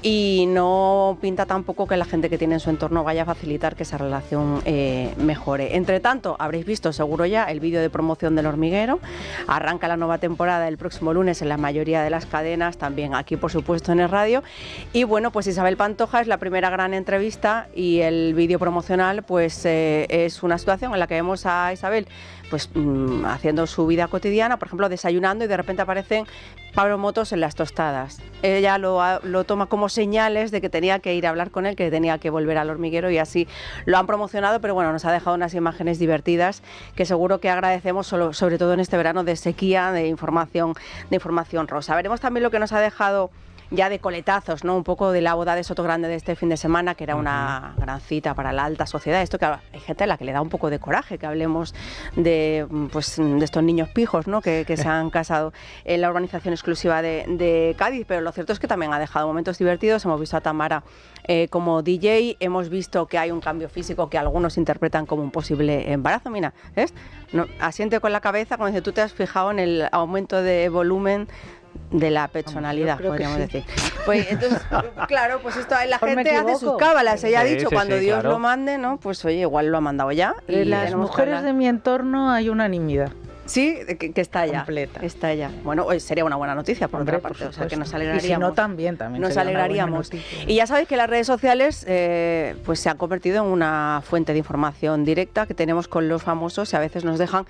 Speaker 21: y no pinta tampoco que la gente que tiene en su entorno vaya a facilitar que esa relación mejore. Entre tanto, habréis visto seguro ya el vídeo de promoción del Hormiguero. Arranca la nueva temporada el próximo lunes en la mayoría de las cadenas, también aquí por supuesto en el radio. Y bueno, pues Isabel Pantoja es la primera gran entrevista, y el vídeo promocional pues es una situación en la que vemos a Isabel pues haciendo su vida cotidiana, por ejemplo desayunando, y de repente aparecen Pablo Motos en las tostadas. Ella lo toma como señales de que tenía que ir a hablar con él, que tenía que volver al Hormiguero, y así lo han promocionado. Pero bueno, nos ha dejado unas imágenes divertidas que seguro que agradecemos, sobre todo en este verano de sequía, de información rosa. Veremos también lo que nos ha dejado ya de coletazos, ¿no? Un poco de la boda de Sotogrande de este fin de semana, que era una gran cita para la alta sociedad. Esto que hay gente a la que le da un poco de coraje que hablemos de estos niños pijos, ¿no? que se han casado en la urbanización exclusiva de Cádiz, pero lo cierto es que también ha dejado momentos divertidos. Hemos visto a Tamara como DJ, hemos visto que hay un cambio físico que algunos interpretan como un posible embarazo. Mira, ¿ves? No, asiente con la cabeza cuando dice, tú te has fijado en el aumento de volumen de la personalidad, podríamos decir. Pues entonces, claro, pues esto la gente hace sus cábalas. Ella ha dicho, cuando Dios lo mande, ¿no? Pues oye, igual lo ha mandado ya.
Speaker 5: Y las mujeres de mi entorno hay unanimidad.
Speaker 21: Sí, que está ya.
Speaker 5: Completa.
Speaker 21: Está ya. Bueno, sería una buena noticia por otra parte, o sea que nos alegraríamos.
Speaker 5: Y si no, también
Speaker 21: nos alegraríamos. Y ya sabéis que las redes sociales pues se han convertido en una fuente de información directa que tenemos con los famosos, y a veces nos dejan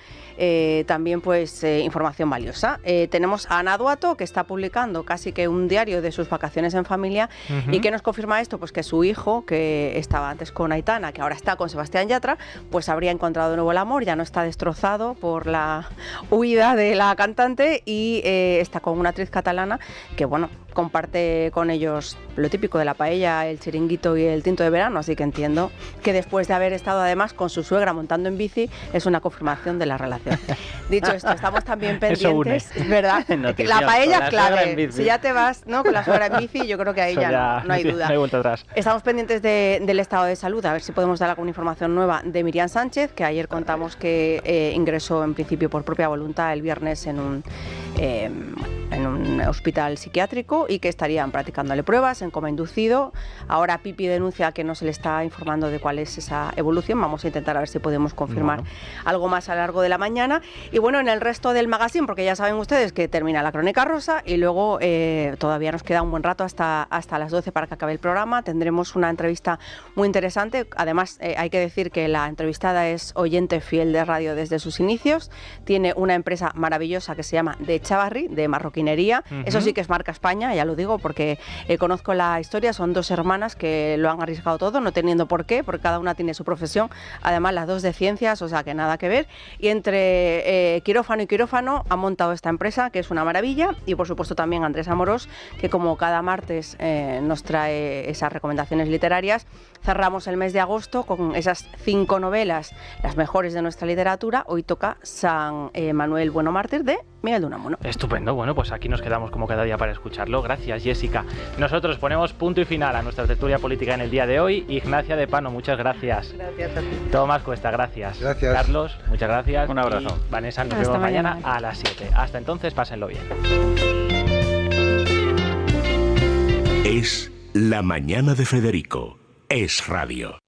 Speaker 21: también pues información valiosa. Tenemos a Ana Duato, que está publicando casi que un diario de sus vacaciones en familia. ¿Y qué nos confirma esto? Pues que su hijo, que estaba antes con Aitana, que ahora está con Sebastián Yatra, pues habría encontrado de nuevo el amor, ya no está destrozado por la huida de la cantante, y está con una actriz catalana que, bueno, comparte con ellos lo típico de la paella, el chiringuito y el tinto de verano, así que entiendo que después de haber estado además con su suegra montando en bici, es una confirmación de la relación. Dicho esto, estamos también pendientes, es verdad, la paella clave, si ya te vas, ¿no?, con la suegra en bici, yo creo que ahí ya no hay duda.
Speaker 1: No hay vuelta atrás.
Speaker 21: Estamos pendientes del estado de salud, a ver si podemos dar alguna información nueva de Miriam Sánchez, que ayer contamos que ingresó en principio por propia voluntad el viernes en un hospital psiquiátrico y que estarían practicándole pruebas en coma inducido. Ahora Pipi denuncia que no se le está informando de cuál es esa evolución. Vamos a intentar a ver si podemos confirmar algo más a lo largo de la mañana. Y bueno, en el resto del magazine, porque ya saben ustedes que termina la Crónica Rosa y luego todavía nos queda un buen rato hasta las 12 para que acabe el programa. Tendremos una entrevista muy interesante. Además, hay que decir que la entrevistada es oyente fiel de radio desde sus inicios. Tiene una empresa maravillosa que se llama De Chavarri, de marroquinería. Eso sí que es marca España, ya lo digo, porque conozco la historia. Son dos hermanas que lo han arriesgado todo, no teniendo por qué, porque cada una tiene su profesión. Además, las dos de ciencias, o sea que nada que ver. Y entre quirófano y quirófano han montado esta empresa, que es una maravilla. Y por supuesto también Andrés Amorós, que como cada martes nos trae esas recomendaciones literarias. Cerramos el mes de agosto con esas 5 novelas, las mejores de nuestra literatura. Hoy toca San Manuel Bueno Mártir de Miguel de Unamuno.
Speaker 1: Estupendo, bueno, pues aquí nos quedamos como cada día para escucharlo. Gracias, Jessica. Nosotros ponemos punto y final a nuestra tertulia política en el día de hoy. Ignacia de Pano, muchas gracias.
Speaker 21: Gracias a ti.
Speaker 1: Tomás Cuesta, gracias.
Speaker 3: Gracias.
Speaker 1: Carlos, muchas gracias.
Speaker 4: Un abrazo.
Speaker 1: Y Vanessa, nos
Speaker 21: Hasta
Speaker 1: vemos mañana
Speaker 21: mañana
Speaker 1: a las 7. Hasta entonces, pásenlo bien.
Speaker 6: Es La Mañana de Federico. Es Radio.